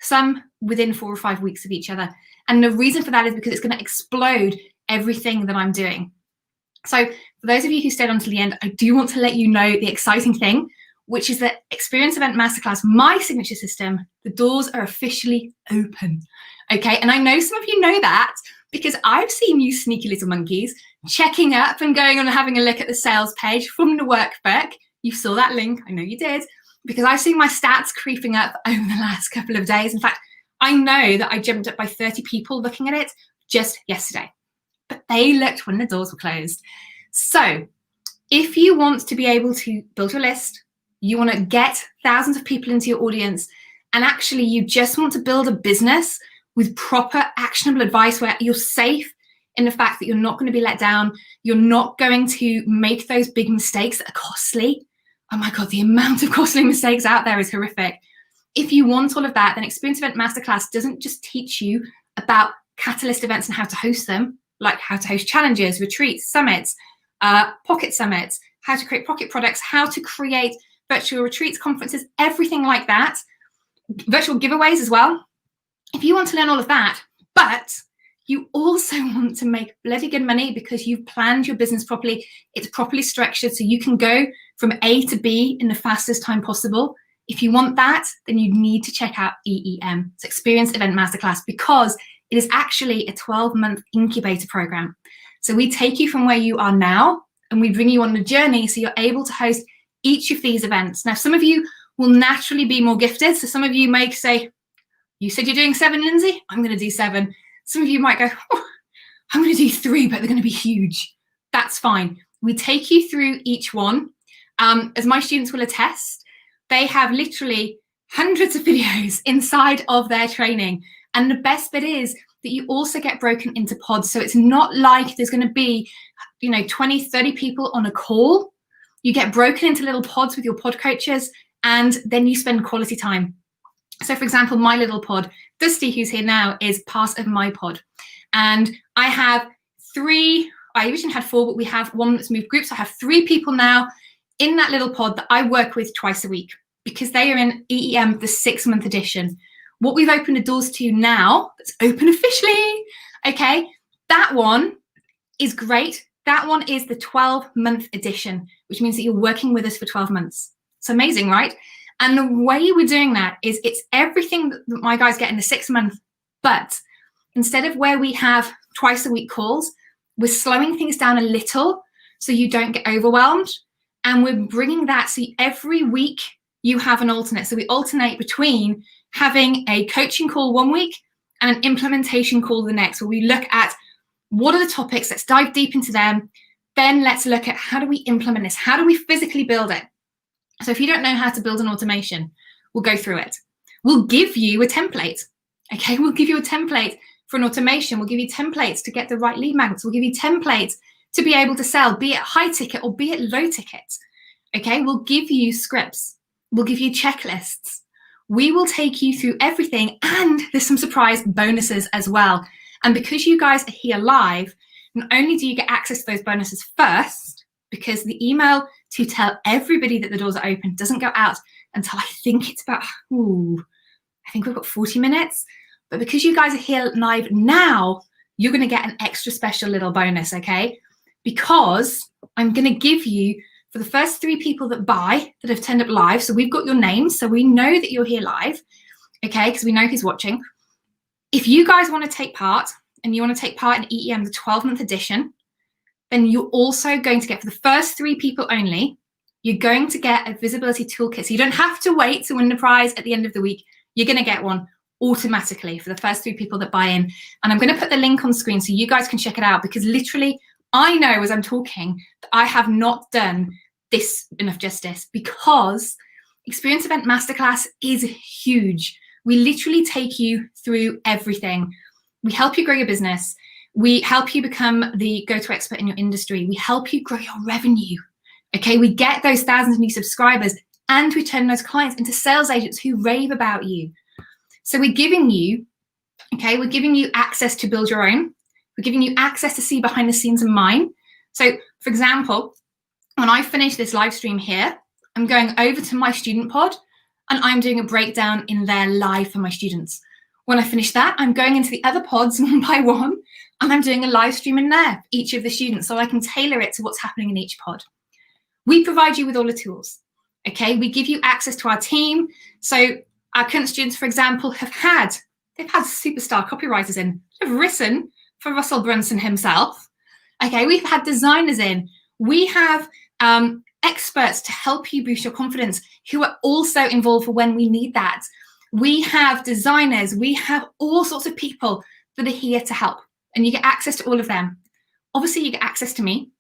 A: some within 4 or 5 weeks of each other. And the reason for that is because it's going to explode everything that I'm doing. So for those of you who stayed on to the end, I do want to let you know the exciting thing, which is that Experience Event Masterclass, my signature system, the doors are officially open. Okay, and I know some of you know that because I've seen you sneaky little monkeys checking up and going on and having a look at the sales page from the workbook. You saw that link, I know you did, because I've seen my stats creeping up over the last couple of days. In fact, I know that I jumped up by 30 people looking at it just yesterday, but they looked when the doors were closed. So if you want to be able to build your list, you want to get thousands of people into your audience, and actually you just want to build a business with proper actionable advice where you're safe in the fact that you're not going to be let down, you're not going to make those big mistakes that are costly. Oh my God, the amount of costly mistakes out there is horrific. If you want all of that, then Experience Event Masterclass doesn't just teach you about catalyst events and how to host them, like how to host challenges, retreats, summits, pocket summits, how to create pocket products, how to create virtual retreats, conferences, everything like that. Virtual giveaways as well. If you want to learn all of that, but you also want to make bloody good money because you've planned your business properly, it's properly structured so you can go from A to B in the fastest time possible. If you want that, then you need to check out EEM, it's Experience Event Masterclass, because it is actually a 12-month incubator program. So we take you from where you are now and we bring you on the journey so you're able to host each of these events. Now, some of you will naturally be more gifted. So some of you may say, you said you're doing 7, Lindsay? I'm going to do 7. Some of you might go, oh, I'm going to do 3, but they're going to be huge. That's fine. We take you through each one. As my students will attest, they have literally hundreds of videos inside of their training. And the best bit is that you also get broken into pods. So it's not like there's going to be, 20, 30 people on a call. You get broken into little pods with your pod coaches, and then you spend quality time. So for example, my little pod, Dusty, who's here now, is part of my pod. And I have 3, I originally had 4, but we have one that's moved groups. I have 3 people now in that little pod that I work with twice a week because they are in EEM, the 6-month edition. What we've opened the doors to now, that's open officially, okay, That one is great. That one is the 12-month edition, which means that you're working with us for 12 months. It's amazing, right? And the way we're doing that is it's everything that my guys get in the 6 month, but instead of where we have twice a week calls, we're slowing things down a little so you don't get overwhelmed. And we're bringing that so every week you have an alternate. So we alternate between having a coaching call one week and an implementation call the next, where we look at what are the topics, let's dive deep into them. Then let's look at how do we implement this? How do we physically build it? So if you don't know how to build an automation, we'll go through it. We'll give you a template, okay? We'll give you a template for an automation. We'll give you templates to get the right lead magnets. We'll give you templates to be able to sell, be it high ticket or be it low ticket, okay? We'll give you scripts. We'll give you checklists. We will take you through everything, and there's some surprise bonuses as well. And because you guys are here live, not only do you get access to those bonuses first, because the email to tell everybody that the doors are open doesn't go out until I think it's about, I think we've got 40 minutes. But because you guys are here live now, you're going to get an extra special little bonus, okay? Because I'm going to give you, for the first 3 people that buy, that have turned up live, so we've got your names, so we know that you're here live, okay, because we know who's watching. If you guys want to take part, and you want to take part in EEM, the 12-month edition, then you're also going to get, for the first 3 people only, you're going to get a visibility toolkit. So you don't have to wait to win the prize at the end of the week. You're going to get one automatically for the first 3 people that buy in. And I'm going to put the link on screen so you guys can check it out, because literally I know as I'm talking that I have not done this enough justice, because Experience Event Masterclass is huge. We literally take you through everything. We help you grow your business. We help you become the go-to expert in your industry. We help you grow your revenue. Okay, we get those thousands of new subscribers, and we turn those clients into sales agents who rave about you. So we're giving you, okay, we're giving you access to build your own. We're giving you access to see behind the scenes of mine. So for example, when I finish this live stream here, I'm going over to my student pod and I'm doing a breakdown in there live for my students. When I finish that, I'm going into the other pods one by one, and I'm doing a live stream in there for each of the students, so I can tailor it to what's happening in each pod. We provide you with all the tools, okay? We give you access to our team. So our current students, for example, they've had superstar copywriters in, have written for Russell Brunson himself. Okay, we've had designers in. We have experts to help you boost your confidence who are also involved for when we need that. We have designers. We have all sorts of people that are here to help, and you get access to all of them. Obviously, you get access to me.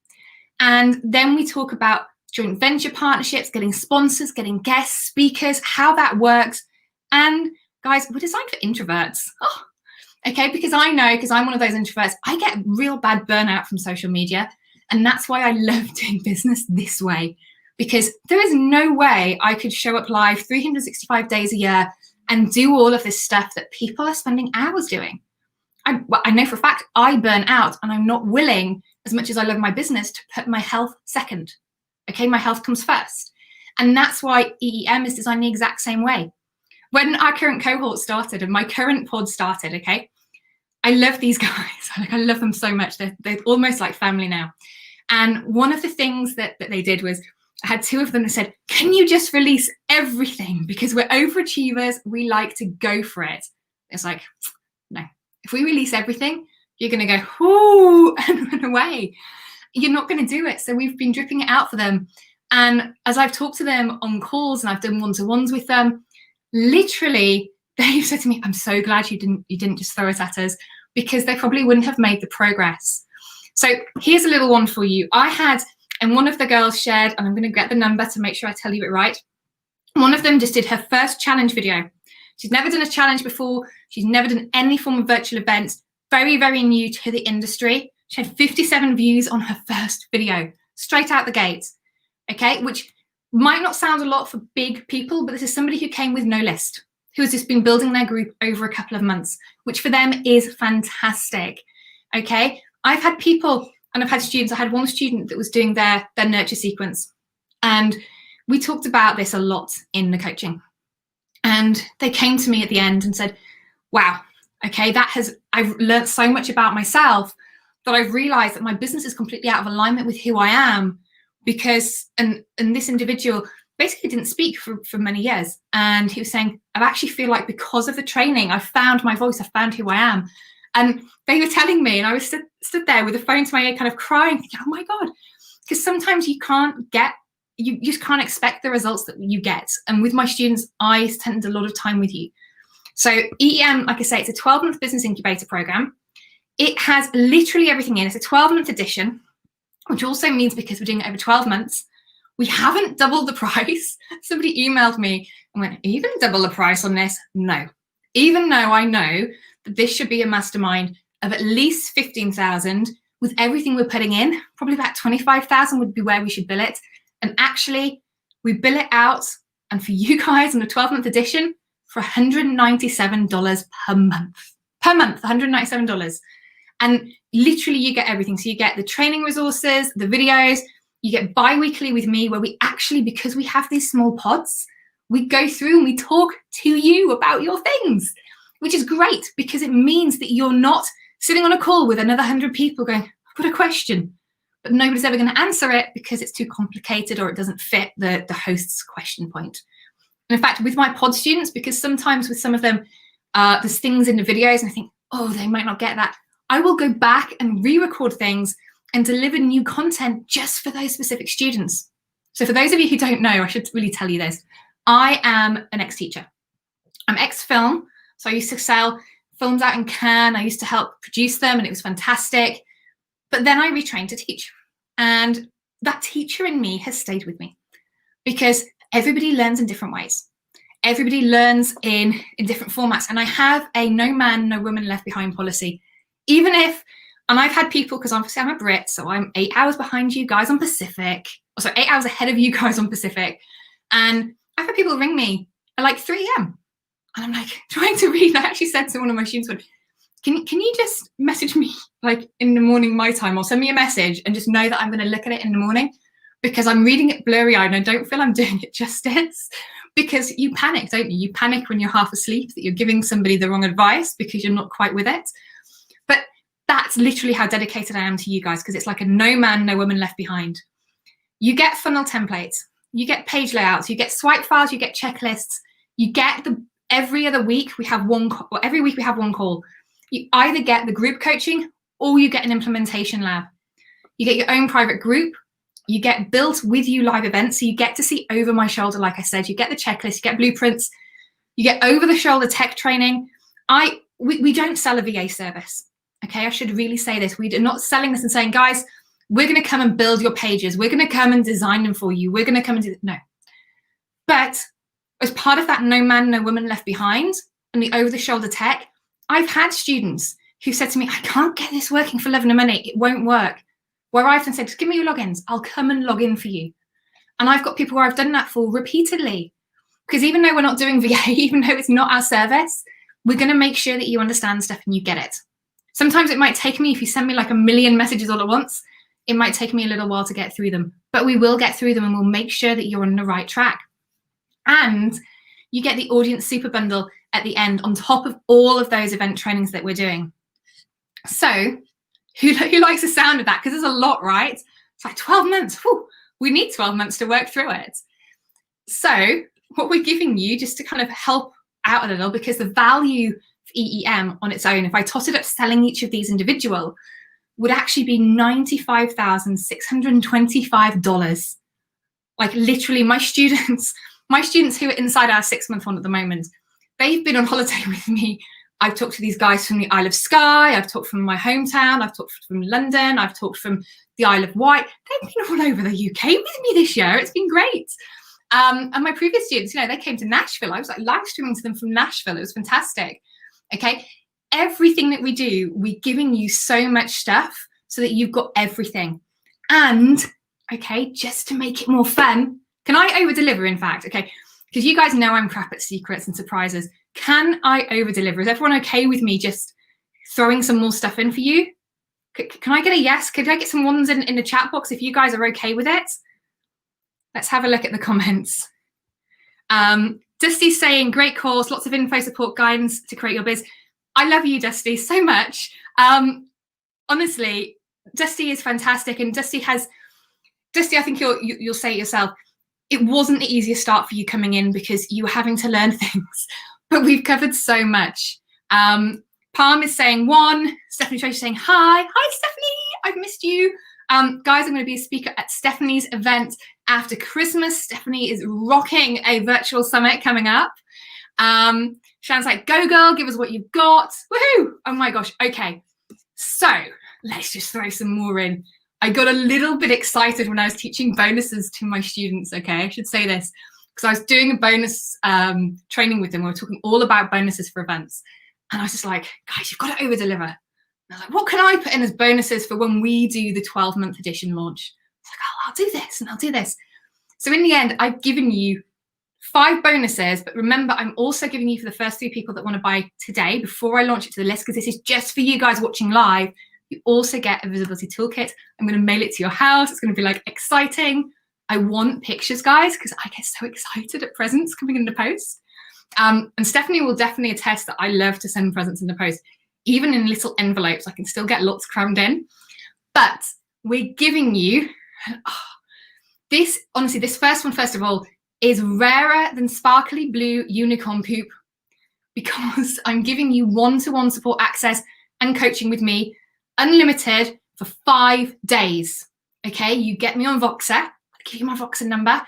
A: And then we talk about joint venture partnerships, getting sponsors, getting guest speakers, how that works. And guys, we're designed for introverts. Oh, okay, because I know, because I'm one of those introverts, I get real bad burnout from social media. And that's why I love doing business this way, because there is no way I could show up live 365 days a year and do all of this stuff that people are spending hours doing. I know for a fact I burn out, and I'm not willing, as much as I love my business, to put my health second. Okay, my health comes first. And that's why EEM is designed the exact same way. When our current cohort started and my current pod started, okay, I love these guys. I love them so much. They're almost like family now. And one of the things that they did was, I had 2 of them that said, can you just release everything? Because we're overachievers. We like to go for it. It's like, no. If we release everything, you're going to go, whoo, and run away. You're not going to do it. So we've been dripping it out for them. And as I've talked to them on calls and I've done one-to-ones with them, literally, they've said to me, I'm so glad you didn't just throw it at us, because they probably wouldn't have made the progress. So here's a little one for you. I had, and one of the girls shared, and I'm going to get the number to make sure I tell you it right. One of them just did her first challenge video. She's never done a challenge before. She's never done any form of virtual events. Very, very new to the industry. She had 57 views on her first video, straight out the gate. Okay, which might not sound a lot for big people, but this is somebody who came with no list, who has just been building their group over a couple of months, which for them is fantastic. Okay, I've had people, and I've had students. I had one student that was doing their nurture sequence, and we talked about this a lot in the coaching. And they came to me at the end and said, wow, okay, I've learned so much about myself. that I've realized that my business is completely out of alignment with who I am, because, and this individual basically didn't speak for many years. And he was saying, I actually feel like because of the training, I found my voice, I found who I am. And they were telling me, and I was stood there with the phone to my ear, kind of crying, thinking, oh my God, because sometimes you can't get, you just can't expect the results that you get. And with my students, I spend a lot of time with you. So EEM, like I say, it's a 12-month business incubator program. It has literally everything in. It's a 12-month edition, which also means because we're doing it over 12 months, we haven't doubled the price. Somebody emailed me and went, are you going to double the price on this? No. Even though I know that this should be a mastermind of at least 15,000, with everything we're putting in, probably about 25,000 would be where we should bill it. And actually, we bill it out, and for you guys in the 12-month edition, for $197 per month. Per month, $197. And literally you get everything. So you get the training resources, the videos, you get bi-weekly with me, where we actually, because we have these small pods, we go through and we talk to you about your things, which is great because it means that you're not sitting on a call with another 100 people going, I've got a question, but nobody's ever going to answer it because it's too complicated or it doesn't fit the host's question point. And in fact, with my pod students, because sometimes with some of them, there's things in the videos and I think, oh, they might not get that, I will go back and re-record things and deliver new content just for those specific students. So for those of you who don't know, I should really tell you this. I am an ex-teacher. I'm ex-film. So I used to sell films out in Cannes. I used to help produce them and it was fantastic. But then I retrained to teach. And that teacher in me has stayed with me because everybody learns in different ways. Everybody learns in different formats. And I have a no man, no woman left behind policy. Even if, and I've had people, because obviously I'm a Brit, so I'm 8 hours behind you guys on Pacific, or so 8 hours ahead of you guys on Pacific. And I've had people ring me at like 3 a.m. And I'm like trying to read. I actually said to one of my students, can you just message me like in the morning my time, or send me a message and just know that I'm going to look at it in the morning, because I'm reading it blurry-eyed and I don't feel I'm doing it justice. Because you panic, don't you? You panic when you're half asleep that you're giving somebody the wrong advice because you're not quite with it. But that's literally how dedicated I am to you guys, because it's like a no man, no woman left behind. You get funnel templates, you get page layouts, you get swipe files, you get checklists, you get every other week we have one, or every week we have one call. You either get the group coaching or you get an implementation lab. You get your own private group. You get built with you live events. So you get to see over my shoulder, like I said, you get the checklist, you get blueprints, you get over the shoulder tech training. We don't sell a VA service. Okay, I should really say this. We're not selling this and saying, guys, we're going to come and build your pages. We're going to come and design them for you. We're going to come and do, no. But as part of that no man, no woman left behind and the over the shoulder tech, I've had students who said to me, I can't get this working for love and money. It won't work. Where I've then said, just give me your logins. I'll come and log in for you. And I've got people where I've done that for repeatedly. Because even though we're not doing VA, even though it's not our service, we're going to make sure that you understand stuff and you get it. Sometimes it might take me, if you send me like 1 million messages all at once, it might take me a little while to get through them. But we will get through them and we'll make sure that you're on the right track. And you get the audience super bundle at the end on top of all of those event trainings that we're doing. So who likes the sound of that? Because there's a lot, right? It's like 12 months. Whew, we need 12 months to work through it. So what we're giving you, just to kind of help out a little, because the value of EEM on its own, if I totted up selling each of these individual, would actually be $95,625. Like literally my students who are inside our 6-month one at the moment, they've been on holiday with me. I've talked to these guys from the Isle of Skye. I've talked from my hometown. I've talked from London. I've talked from the Isle of Wight. They've been all over the UK with me this year. It's been great. And my previous students, they came to Nashville. I was like live streaming to them from Nashville. It was fantastic. Okay. Everything that we do, we're giving you so much stuff so that you've got everything. And okay, just to make it more fun, can I over deliver, in fact? Okay. Because you guys know I'm crap at secrets and surprises. Can I over deliver? Is everyone okay with me just throwing some more stuff in for you? Can I get a yes? Could I get some ones in the chat box if you guys are okay with it? Let's have a look at the comments. Dusty's saying, great course, lots of info, support, guidance to create your biz. I love you, Dusty, so much. honestly, Dusty is fantastic, and Dusty, I think you'll say it yourself. It wasn't the easiest start for you coming in because you were having to learn things, but we've covered so much. Palm is saying 1. Stephanie Tracy saying hi Stephanie, I've missed you. Guys, I'm going to be a speaker at Stephanie's event after Christmas. Stephanie is rocking a virtual summit coming up. Shan's like, go girl, give us what you've got. Woohoo! Oh my gosh. Okay, so let's just throw some more in. I got a little bit excited when I was teaching bonuses to my students. Okay, I should say this because I was doing a bonus training with them. We were talking all about bonuses for events, and I was just like, guys, you've got to over deliver. And I was like, what can I put in as bonuses for when we do the 12-month edition launch? It's like, oh, I'll do this and I'll do this. So in the end, I've given you 5 bonuses, but remember, I'm also giving you for the first 3 people that want to buy today before I launch it to the list, because this is just for you guys watching live. You also get a visibility toolkit. I'm going to mail it to your house. It's going to be like exciting. I want pictures, guys, because I get so excited at presents coming in the post. And Stephanie will definitely attest that I love to send presents in the post, even in little envelopes. I can still get lots crammed in. But we're giving you this. Honestly, this first one, first of all, is rarer than sparkly blue unicorn poop, because I'm giving you one-to-one support access and coaching with me, unlimited, for 5 days. Okay, you get me on Voxer. I'll give you my Voxer number.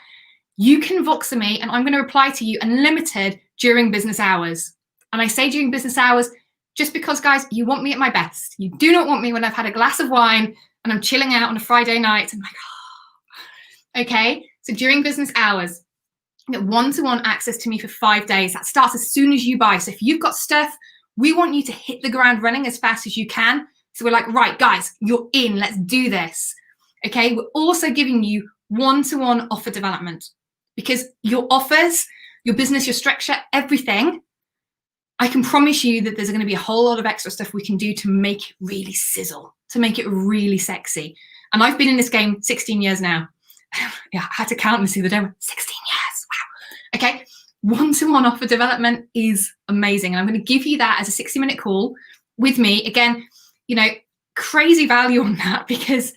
A: You can Voxer me and I'm going to reply to you unlimited during business hours. And I say during business hours just because, guys, you want me at my best. You do not want me when I've had a glass of wine and I'm chilling out on a Friday night and I'm like, oh. Okay, so during business hours, you get one-to-one access to me for 5 days. That starts as soon as you buy. So if you've got stuff, we want you to hit the ground running as fast as you can. So we're like, right, guys, you're in, let's do this. Okay, we're also giving you one-to-one offer development, because your offers, your business, your structure, everything, I can promise you that there's going to be a whole lot of extra stuff we can do to make it really sizzle, to make it really sexy. And I've been in this game 16 years now. Yeah, I had to count this the other day. 16 years, wow. Okay, one-to-one offer development is amazing. And I'm going to give you that as a 60-minute call with me. Again, you know, crazy value on that, because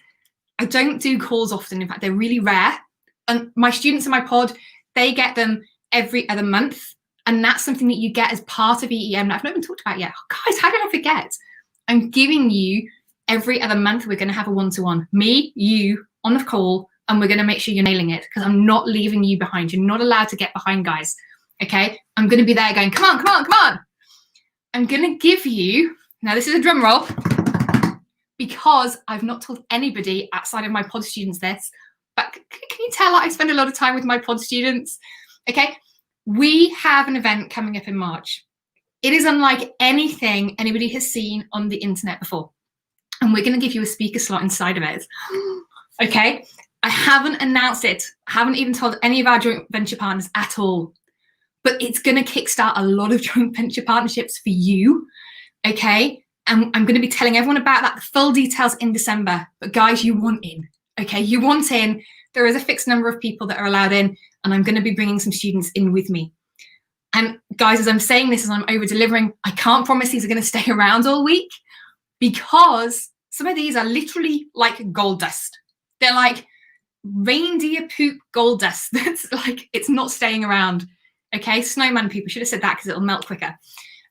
A: I don't do calls often. In fact, they're really rare. And my students in my pod, they get them every other month. And that's something that you get as part of EEM that I've not even talked about yet. Oh, guys, how did I forget? I'm giving you every other month, we're going to have a one-to-one. Me, you, on the call, and we're going to make sure you're nailing it, because I'm not leaving you behind. You're not allowed to get behind, guys. Okay? I'm going to be there going, come on, come on, come on. I'm going to give you, now this is a drum roll, because I've not told anybody outside of my pod students this, but can you tell I spend a lot of time with my pod students? Okay? We have an event coming up in March. It is unlike anything anybody has seen on the internet before. And we're going to give you a speaker slot inside of it. Okay? I haven't announced it. I haven't even told any of our joint venture partners at all. But it's going to kickstart a lot of joint venture partnerships for you. Okay? And I'm going to be telling everyone about that, the full details in December. But guys, you want in. Okay? You want in. There is a fixed number of people that are allowed in. And I'm going to be bringing some students in with me. And guys, as I'm saying this, as I'm over delivering, I can't promise these are going to stay around all week, because some of these are literally like gold dust. They're like reindeer poop gold dust. That's like, it's not staying around. Okay, snowman people, should have said that because it'll melt quicker.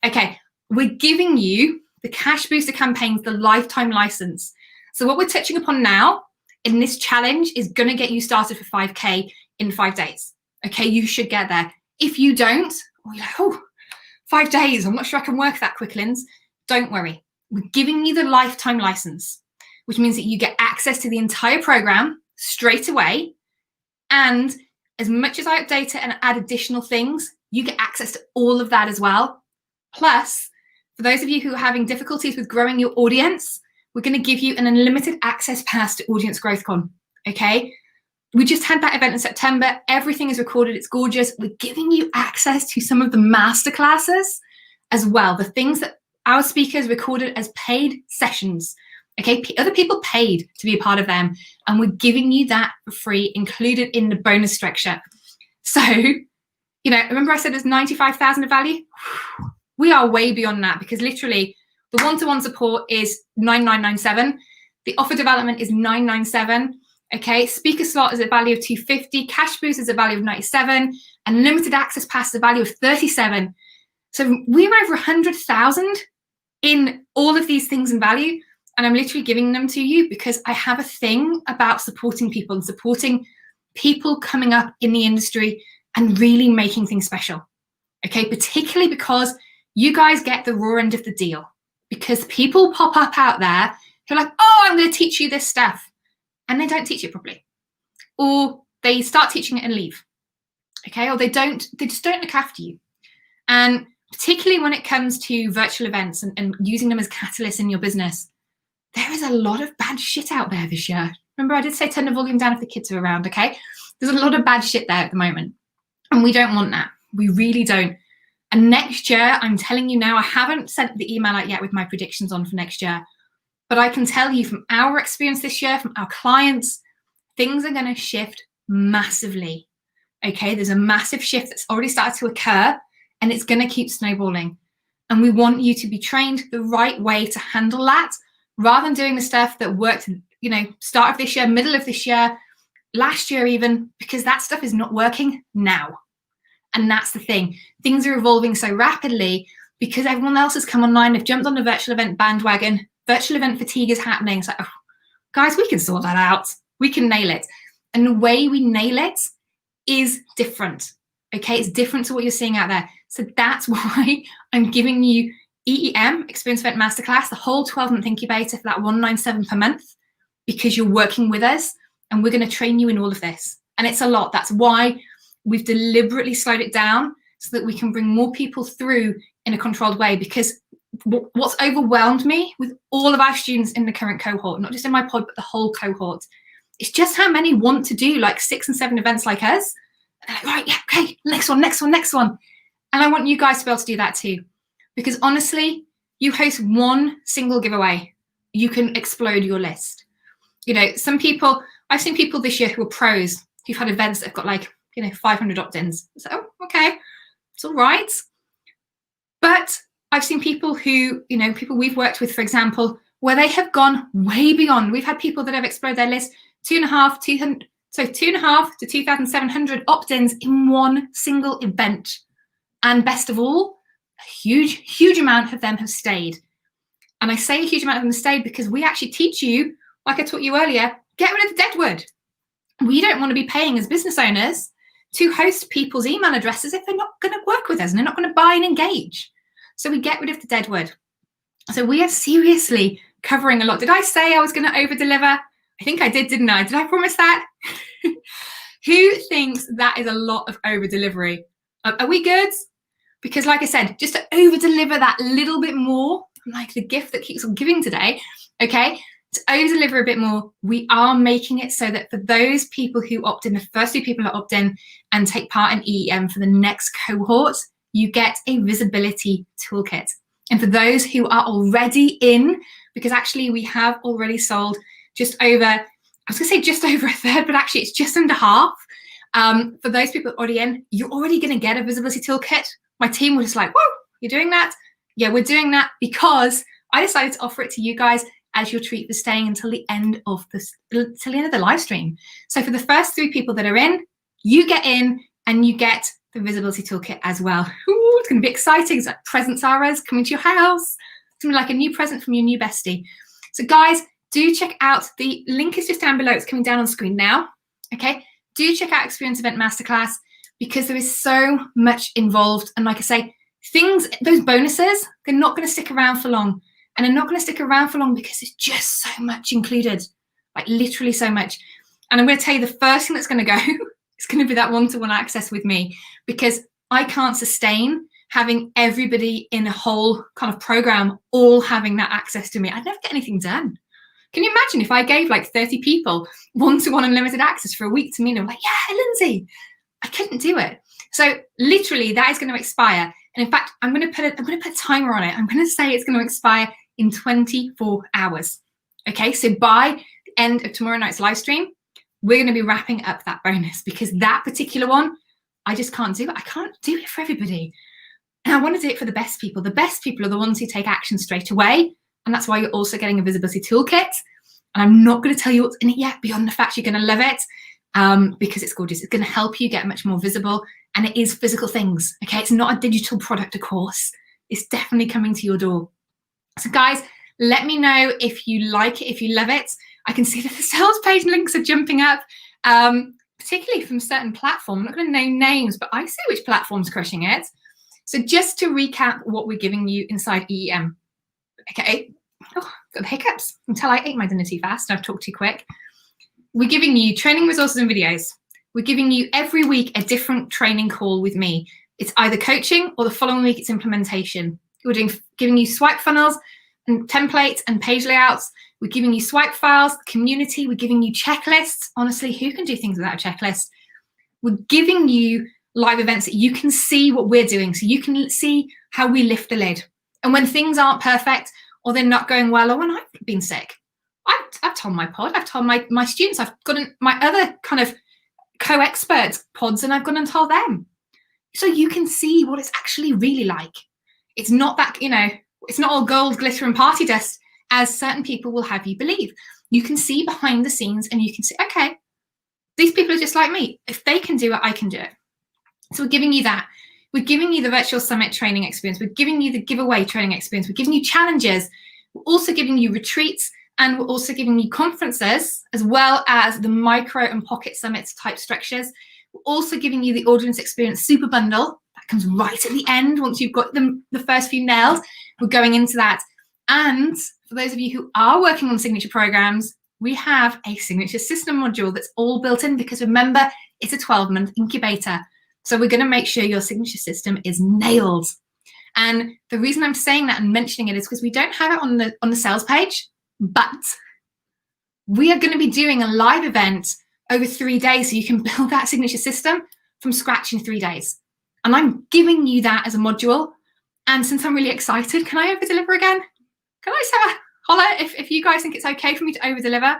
A: Okay, we're giving you the Cash Booster campaigns, the lifetime license. So what we're touching upon now in this challenge is going to get you started for 5K in 5 days. Okay, you should get there. If you don't, or you're like, oh, 5 days, I'm not sure I can work that quick, Linz. Don't worry. We're giving you the lifetime license, which means that you get access to the entire program straight away. And as much as I update it and add additional things, you get access to all of that as well. Plus, for those of you who are having difficulties with growing your audience, we're going to give you an unlimited access pass to Audience Growth Con. Okay? We just had that event in September. Everything is recorded. It's gorgeous. We're giving you access to some of the masterclasses as well. The things that our speakers recorded as paid sessions. Okay, other people paid to be a part of them. And we're giving you that for free, included in the bonus structure. So, you know, remember I said there's 95,000 of value? We are way beyond that, because literally The one-to-one support is 9997. The offer development is 997. Okay, speaker slot is a value of 250. Cash boost is a value of 97. And limited access pass is a value of 37. So we're over 100,000 in all of these things in value. And I'm literally giving them to you because I have a thing about supporting people and supporting people coming up in the industry and really making things special. Okay, particularly because you guys get the raw end of the deal. Because people pop up out there who are like, oh, I'm going to teach you this stuff. And they don't teach it properly. Or they start teaching it and leave. Okay, or they just don't look after you. And particularly when it comes to virtual events and using them as catalysts in your business, there is a lot of bad shit out there this year. Remember, I did say turn the volume down if the kids are around, okay? There's a lot of bad shit there at the moment. And we don't want that. We really don't. And next year, I'm telling you now, I haven't sent the email out yet with my predictions on for next year. But I can tell you from our experience this year, from our clients, things are going to shift massively. Okay, there's a massive shift that's already started to occur, and it's going to keep snowballing. And we want you to be trained the right way to handle that, rather than doing the stuff that worked, start of this year, middle of this year, last year even, because that stuff is not working now. And that's the thing. Things are evolving so rapidly because everyone else has come online. They've jumped on the virtual event bandwagon. Virtual event fatigue is happening. It's like, oh, guys, we can sort that out. We can nail it. And the way we nail it is different. Okay, it's different to what you're seeing out there. So that's why I'm giving you EEM, Experience Event Masterclass, the whole 12-month incubator for that 197 per month, because you're working with us and we're going to train you in all of this. And it's a lot. That's why we've deliberately slowed it down so that we can bring more people through in a controlled way. Because what's overwhelmed me with all of our students in the current cohort, not just in my pod, but the whole cohort, it's just how many want to do like 6 and 7 events like us. And they're like, right, yeah, okay, next one. And I want you guys to be able to do that too. Because honestly, you host one single giveaway, you can explode your list. Some people, I've seen people this year who are pros, who've had events that have got like, 500 opt-ins. So, oh, okay, it's all right. But I've seen people who, people we've worked with, for example, where they have gone way beyond. We've had people that have exploded their list, 2.5 to 2,700 opt-ins in one single event. And best of all, a huge amount of them have stayed. And I say a huge amount of them have stayed because we actually teach you, like I taught you earlier, get rid of the deadwood. We don't want to be paying as business owners to host people's email addresses if they're not going to work with us and they're not going to buy and engage. So we get rid of the deadwood. So we are seriously covering a lot. Did I say I was going to over-deliver? I think I did, didn't I? Did I promise that? Who thinks that is a lot of over-delivery? Are we good? Because like I said, just to over-deliver that little bit more, like the gift that keeps on giving today, okay? To over-deliver a bit more, we are making it so that for those people who opt in, the first 2 people that opt in and take part in EEM for the next cohort, you get a visibility toolkit. And for those who are already in, because actually we have already sold just over, I was gonna say just over a third, but actually it's just under half. For those people already in, you're already gonna get a visibility toolkit. My team was just like, whoa, you're doing that? Yeah, we're doing that because I decided to offer it to you guys as your treat for staying until the end of the live stream. So for the first 3 people that are in, you get in and you get the visibility toolkit as well. Ooh, it's going to be exciting. It's like presents are us coming to your house. It's going to be like a new present from your new bestie. So guys, do check out, the link is just down below. It's coming down on screen now. Okay, do check out Experience Event Masterclass because there is so much involved. And like I say, those bonuses, they're not going to stick around for long. And they're not going to stick around for long because there's just so much included, like literally so much. And I'm going to tell you the first thing that's going to go is going to be that one-to-one access with me, because I can't sustain having everybody in a whole kind of program all having that access to me. I'd never get anything done. Can you imagine if I gave like 30 people one-to-one unlimited access for a week to me and I'm like, yeah, Lindsay, I couldn't do it. So literally that is going to expire. And in fact, I'm going to put a timer on it. I'm going to say it's going to expire in 24 hours. Okay, so by the end of tomorrow night's live stream, we're going to be wrapping up that bonus because that particular one, I just can't do it. I can't do it for everybody. And I want to do it for the best people. The best people are the ones who take action straight away. And that's why you're also getting a visibility toolkit. And I'm not going to tell you what's in it yet, beyond the fact you're going to love it, because it's gorgeous. It's going to help you get much more visible. And it is physical things. Okay, it's not a digital product, of course. It's definitely coming to your door. So guys, let me know if you like it, if you love it. I can see that the sales page links are jumping up, particularly from certain platforms. I'm not going to name names, but I see which platform's crushing it. So just to recap what we're giving you inside EEM. Okay, oh, got the hiccups until I ate my dinner too fast and I've talked too quick. We're giving you training resources and videos. We're giving you every week a different training call with me. It's either coaching or the following week it's implementation. We're giving you swipe funnels and templates and page layouts. We're giving you swipe files, community. We're giving you checklists. Honestly, who can do things without a checklist? We're giving you live events that you can see what we're doing, so you can see how we lift the lid. And when things aren't perfect or they're not going well, or when I've been sick, I've told my pod, I've told my students, I've got my other kind of co-experts pods, and I've gone and told them. So you can see what it's actually really like. It's not that, it's not all gold, glitter and party dust, as certain people will have you believe. You can see behind the scenes and you can see, okay, these people are just like me. If they can do it, I can do it. So we're giving you that. We're giving you the virtual summit training experience. We're giving you the giveaway training experience. We're giving you challenges. We're also giving you retreats, and we're also giving you conferences, as well as the micro and pocket summits type structures. We're also giving you the audience experience super bundle. That comes right at the end once you've got the first few nailed. We're going into that. And for those of you who are working on signature programs, we have a signature system module that's all built in, because remember, it's a 12-month incubator. So we're going to make sure your signature system is nailed. And the reason I'm saying that and mentioning it is because we don't have it on the sales page, but we are going to be doing a live event over 3 days, so you can build that signature system from scratch in 3 days. And I'm giving you that as a module. And since I'm really excited, can I over deliver again? Can I say holla if you guys think it's okay for me to over deliver?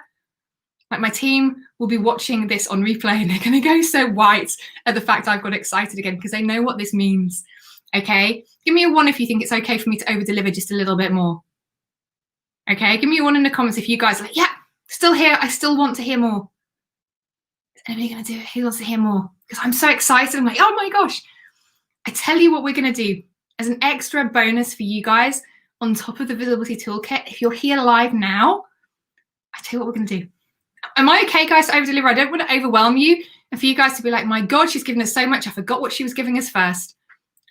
A: Like, my team will be watching this on replay and they're going to go so white at the fact I've got excited again, because they know what this means. Okay, give me a 1 if you think it's okay for me to over deliver just a little bit more. Okay, give me a 1 in the comments if you guys are like, yeah, still here. I still want to hear more. Is anybody going to do it? Who wants to hear more? Because I'm so excited. I'm like, oh my gosh. I tell you what we're going to do as an extra bonus for you guys on top of the visibility toolkit. If you're here live now, I tell you what we're going to do. Am I okay, guys, to over deliver? I don't want to overwhelm you and for you guys to be like, my God, she's given us so much. I forgot what she was giving us first.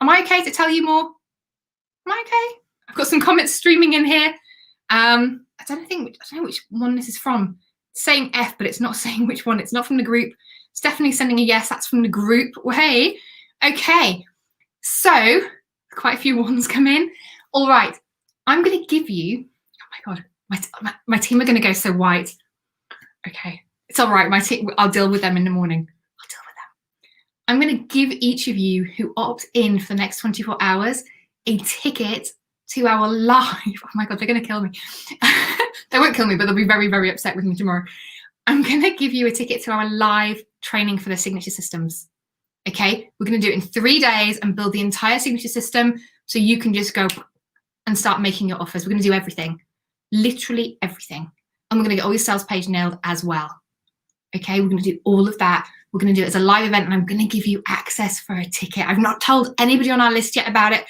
A: Am I okay to tell you more? Am I okay? I've got some comments streaming in here. I don't know which one this is from. It's saying F, but it's not saying which one. It's not from the group. It's definitely sending a yes. That's from the group. Well, hey, okay. So quite a few ones come in. All right. I'm going to give you, oh my God, my team are going to go so white. Okay, it's all right. My team, I'll deal with them in the morning. I'll deal with them. I'm going to give each of you who opt in for the next 24 hours a ticket to our live. Oh my God, they're going to kill me. They won't kill me, but they'll be very, very upset with me tomorrow. I'm going to give you a ticket to our live training for the signature systems. Okay, we're going to do it in 3 days and build the entire signature system so you can just go and start making your offers. We're going to do everything, literally everything. And we're going to get all your sales page nailed as well. Okay, we're going to do all of that. We're going to do it as a live event, and I'm going to give you access for a ticket. I've not told anybody on our list yet about it.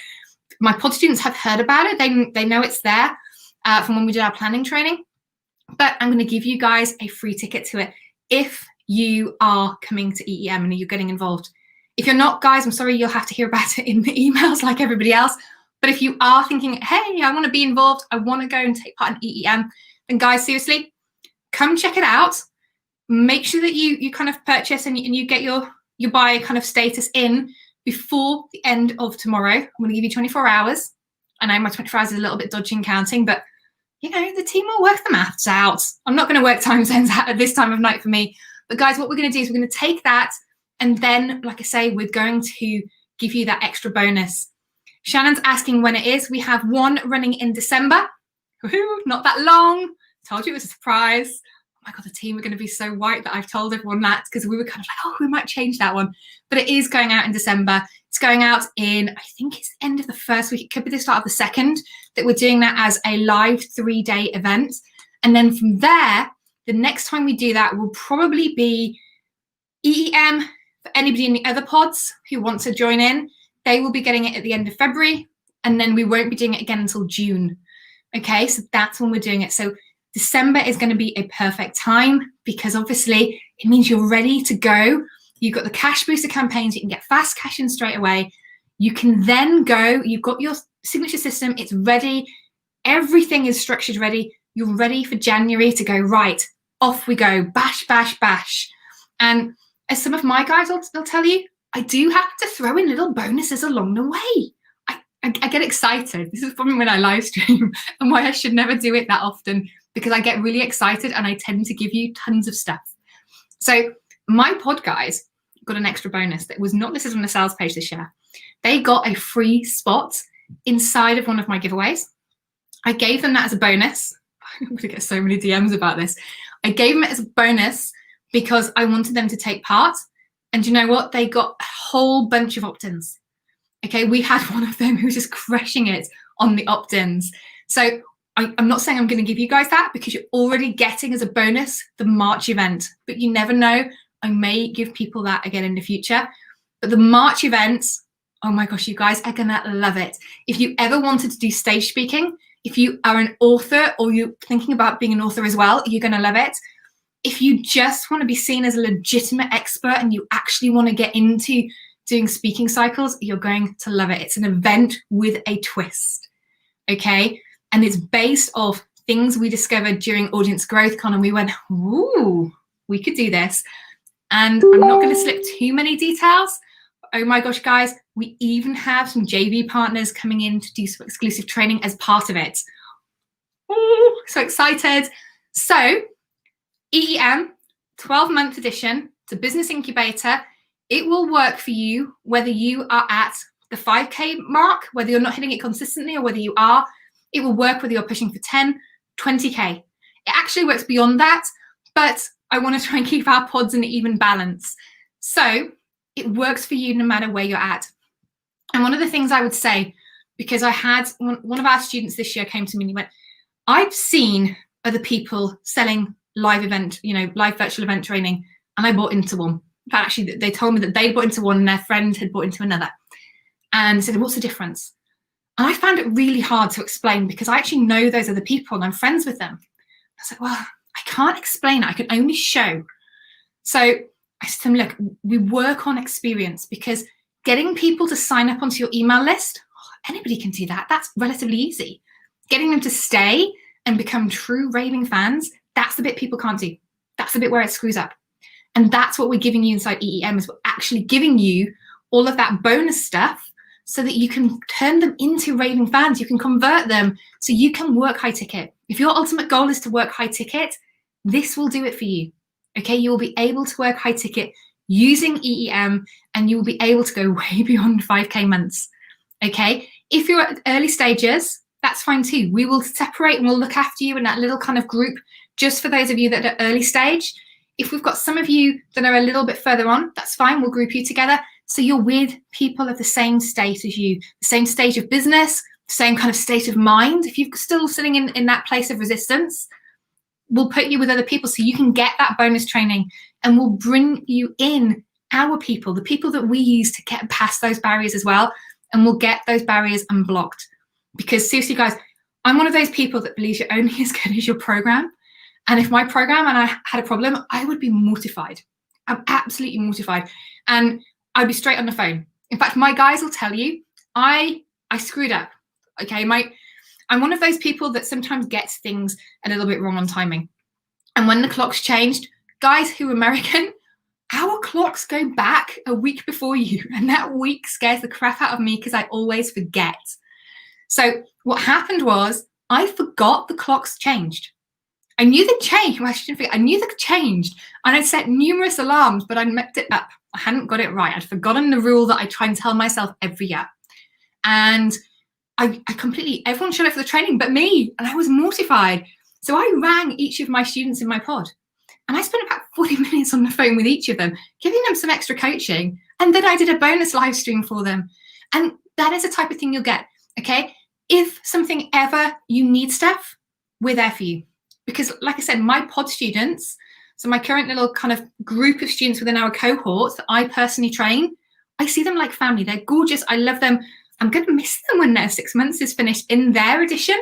A: My pod students have heard about it. They know it's there from when we did our planning training. But I'm going to give you guys a free ticket to it if you are coming to EEM and you're getting involved. If you're not, guys, I'm sorry, you'll have to hear about it in the emails like everybody else. But if you are thinking, hey, I want to be involved, I want to go and take part in EEM, then guys, seriously, come check it out. Make sure that you kind of purchase and you get your buy kind of status in before the end of tomorrow. I'm going to give you 24 hours. I know my 24 hours is a little bit dodgy in counting, but the team will work the maths out. I'm not going to work time zones out at this time of night for me. But guys, what we're going to do is we're going to take that, and then, like I say, we're going to give you that extra bonus. Shannon's asking when it is. We have one running in December. Woohoo, not that long. Told you it was a surprise. Oh my God, the team are going to be so white that I've told everyone that, because we were kind of like, oh, we might change that one. But it is going out in December. It's going out in, I think it's the end of the first week. It could be the start of the second, that we're doing that as a live 3-day event. And then from there, the next time we do that will probably be EEM for anybody in the other pods who want to join in. They will be getting it at the end of February, and then we won't be doing it again until June. Okay, so that's when we're doing it. So December is going to be a perfect time, because obviously it means you're ready to go. You've got the cash booster campaigns. You can get fast cash in straight away. You can then go. You've got your signature system. It's ready. Everything is structured ready. You're ready for January to go, right, off we go. Bash, bash, bash. And as some of my guys will tell you, I do have to throw in little bonuses along the way. I get excited. This is probably when I live stream and why I should never do it that often, because I get really excited and I tend to give you tons of stuff. So my pod guys got an extra bonus that was not listed on the sales page this year. They got a free spot inside of one of my giveaways. I gave them that as a bonus. I'm going to get so many DMs about this. I gave them it as a bonus because I wanted them to take part. And you know what? They got a whole bunch of opt-ins. Okay, we had one of them who was just crushing it on the opt-ins. So I'm not saying I'm going to give you guys that, because you're already getting as a bonus the March event. But you never know. I may give people that again in the future. But the March events, oh my gosh, you guys are going to love it. If you ever wanted to do stage speaking, if you are an author or you're thinking about being an author as well, you're going to love it. If you just want to be seen as a legitimate expert and you actually want to get into doing speaking cycles, you're going to love it. It's an event with a twist, okay? And it's based off things we discovered during Audience Growth Con, and we went, ooh, we could do this. And I'm not going to slip too many details. Oh my gosh, guys, we even have some JV partners coming in to do some exclusive training as part of it. Ooh, so excited. So EEM, 12-month edition, it's a business incubator. It will work for you whether you are at the 5K mark, whether you're not hitting it consistently or whether you are. It will work whether you're pushing for 10, 20K. It actually works beyond that, but I want to try and keep our pods in an even balance. So it works for you no matter where you're at. And one of the things I would say, because I had one of our students this year came to me and he went, I've seen other people selling live virtual event training, and I bought into one. In fact, actually, they told me that they bought into one and their friend had bought into another. And said, what's the difference? And I found it really hard to explain, because I actually know those other people and I'm friends with them. I was like, well, I can't explain it. I can only show. So I said to them, look, we work on experience, because getting people to sign up onto your email list, anybody can do that. That's relatively easy. Getting them to stay and become true raving fans, that's the bit people can't do. That's the bit where it screws up. And that's what we're giving you inside EEM, is we're actually giving you all of that bonus stuff so that you can turn them into raving fans. You can convert them so you can work high ticket. If your ultimate goal is to work high ticket, this will do it for you. Okay, you will be able to work high ticket using EEM, and you will be able to go way beyond 5K months. Okay, if you're at early stages, that's fine too. We will separate and we'll look after you in that little kind of group, just for those of you that are early stage. If we've got some of you that are a little bit further on, that's fine. We'll group you together. So you're with people of the same state as you, the same stage of business, same kind of state of mind. If you're still sitting in that place of resistance, we'll put you with other people so you can get that bonus training, and we'll bring you in our people, the people that we use to get past those barriers as well. And we'll get those barriers unblocked. Because seriously, guys, I'm one of those people that believes you're only as good as your program. And if my program and I had a problem, I would be mortified. I'm absolutely mortified. And I'd be straight on the phone. In fact, my guys will tell you, I screwed up. Okay, I'm one of those people that sometimes gets things a little bit wrong on timing. And when the clocks changed, guys who are American, our clocks go back a week before you. And that week scares the crap out of me because I always forget. So what happened was I forgot the clocks changed. I knew they changed. Well, I shouldn't forget. I knew they changed. And I'd set numerous alarms, but I'd messed it up. I hadn't got it right. I'd forgotten the rule that I try and tell myself every year. And I completely, everyone showed up for the training but me. And I was mortified. So I rang each of my students in my pod. And I spent about 40 minutes on the phone with each of them, giving them some extra coaching. And then I did a bonus live stream for them. And that is the type of thing you'll get, okay? If something ever you need stuff, we're there for you. Because like I said, my pod students, so my current little kind of group of students within our cohort that I personally train, I see them like family. They're gorgeous. I love them. I'm going to miss them when their 6 months is finished in their edition.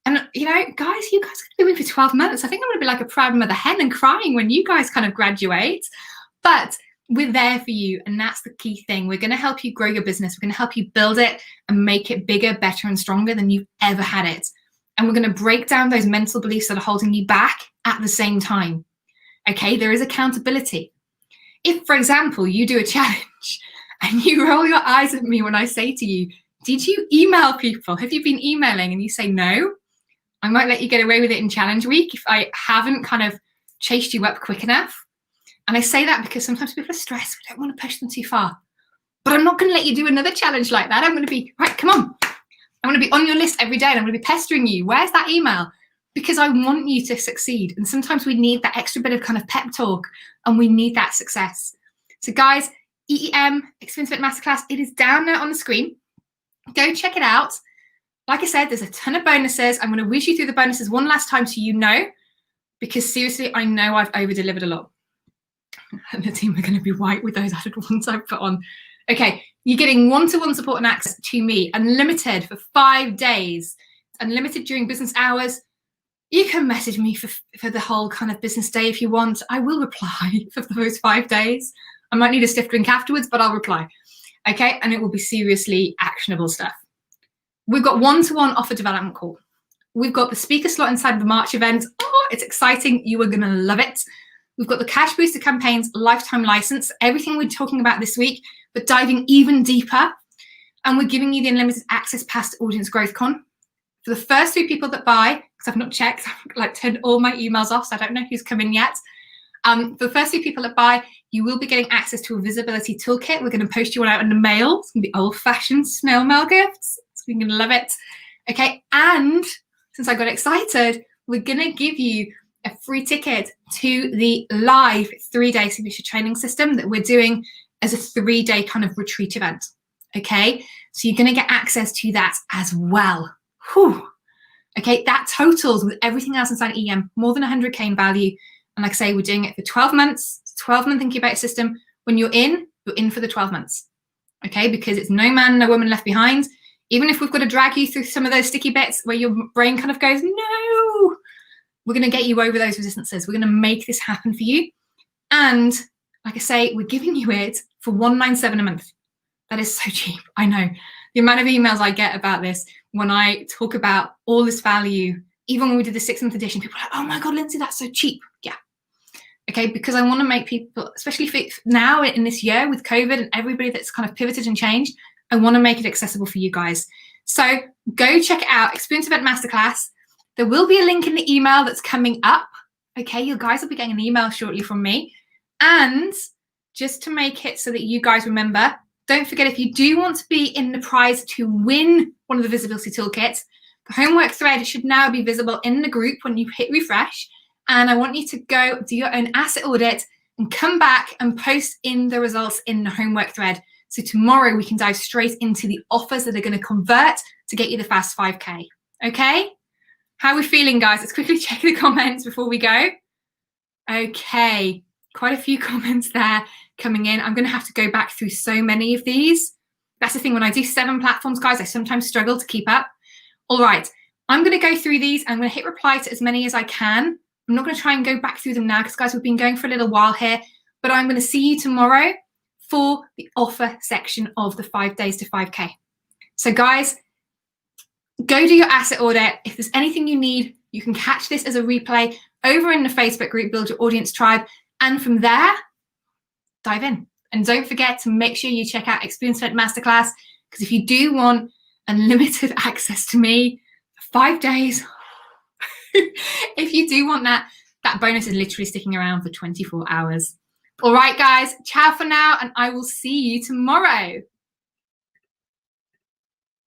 A: And, you know, guys, you guys are going to be with me for 12 months. I think I'm going to be like a proud mother hen and crying when you guys kind of graduate. But we're there for you. And that's the key thing. We're going to help you grow your business. We're going to help you build it and make it bigger, better, and stronger than you've ever had it. And we're going to break down those mental beliefs that are holding you back at the same time. Okay, there is accountability. If, for example, you do a challenge and you roll your eyes at me when I say to you, did you email people? Have you been emailing? And you say no, I might let you get away with it in challenge week if I haven't kind of chased you up quick enough. And I say that because sometimes people are stressed. We don't want to push them too far. But I'm not going to let you do another challenge like that. I'm going to be, right, come on. I'm going to be on your list every day and I'm going to be pestering you. Where's that email? Because I want you to succeed. And sometimes we need that extra bit of kind of pep talk and we need that success. So guys, EEM, Experience Fit Masterclass, it is down there on the screen. Go check it out. Like I said, there's a ton of bonuses. I'm going to whiz you through the bonuses one last time so you know, because seriously, I know I've over-delivered a lot. And the team are going to be white with those added ones I've put on. Okay, you're getting one-to-one support and access to me, unlimited for 5 days, unlimited during business hours. You can message me for the whole kind of business day if you want. I will reply for those 5 days. I might need a stiff drink afterwards, but I'll reply. Okay, and it will be seriously actionable stuff. We've got one-to-one offer development call. We've got the speaker slot inside of the March event. Oh, it's exciting. You are going to love it. We've got the Cash Booster campaigns lifetime license, everything we're talking about this week, but diving even deeper. And we're giving you the unlimited access pass to Audience Growth Con. For the first 3 people that buy, because I've not checked, I've like turned all my emails off, so I don't know who's come in yet. For the first 3 people that buy, you will be getting access to a visibility toolkit. We're going to post you one out in the mail. It's going to be old-fashioned snail mail gifts. So you're going to love it. Okay, and since I got excited, we're going to give you a free ticket to the live 3-day signature training system that we're doing as a 3-day kind of retreat event. Okay, so you're going to get access to that as well. Whew. Okay, that totals with everything else inside EM more than 100K in value. And like I say, we're doing it for 12 months, 12-month incubator system. When you're in for the 12 months. Okay, because it's no man, no woman left behind. Even if we've got to drag you through some of those sticky bits where your brain kind of goes, no, we're going to get you over those resistances. We're going to make this happen for you. And like I say, we're giving you it for $197 a month. That is so cheap. I know. The amount of emails I get about this when I talk about all this value, even when we did the 6th month edition, people are like, oh my God, Lindsay, that's so cheap. Yeah. Okay, because I want to make people, especially for now in this year with COVID and everybody that's kind of pivoted and changed, I want to make it accessible for you guys. So go check it out, Experience Event Masterclass. There will be a link in the email that's coming up. Okay, you guys will be getting an email shortly from me. And just to make it so that you guys remember, don't forget, if you do want to be in the prize to win one of the visibility toolkits, the homework thread should now be visible in the group when you hit refresh. And I want you to go do your own asset audit and come back and post in the results in the homework thread. So tomorrow we can dive straight into the offers that are going to convert to get you the fast 5K. Okay? How are we feeling, guys? Let's quickly check the comments before we go. Okay, quite a few comments there coming in. I'm going to have to go back through so many of these. That's the thing, when I do 7 platforms, guys, I sometimes struggle to keep up. All right, I'm going to go through these. I'm going to hit reply to as many as I can. I'm not going to try and go back through them now because, guys, we've been going for a little while here. But I'm going to see you tomorrow for the offer section of the 5 days to 5K. So, guys, go do your asset audit. If there's anything you need, you can catch this as a replay over in the Facebook group, Build Your Audience Tribe. And from there, dive in. And don't forget to make sure you check out Experience Event Masterclass, because if you do want unlimited access to me for 5 days, if you do want that, that bonus is literally sticking around for 24 hours. All right, guys, ciao for now, and I will see you tomorrow.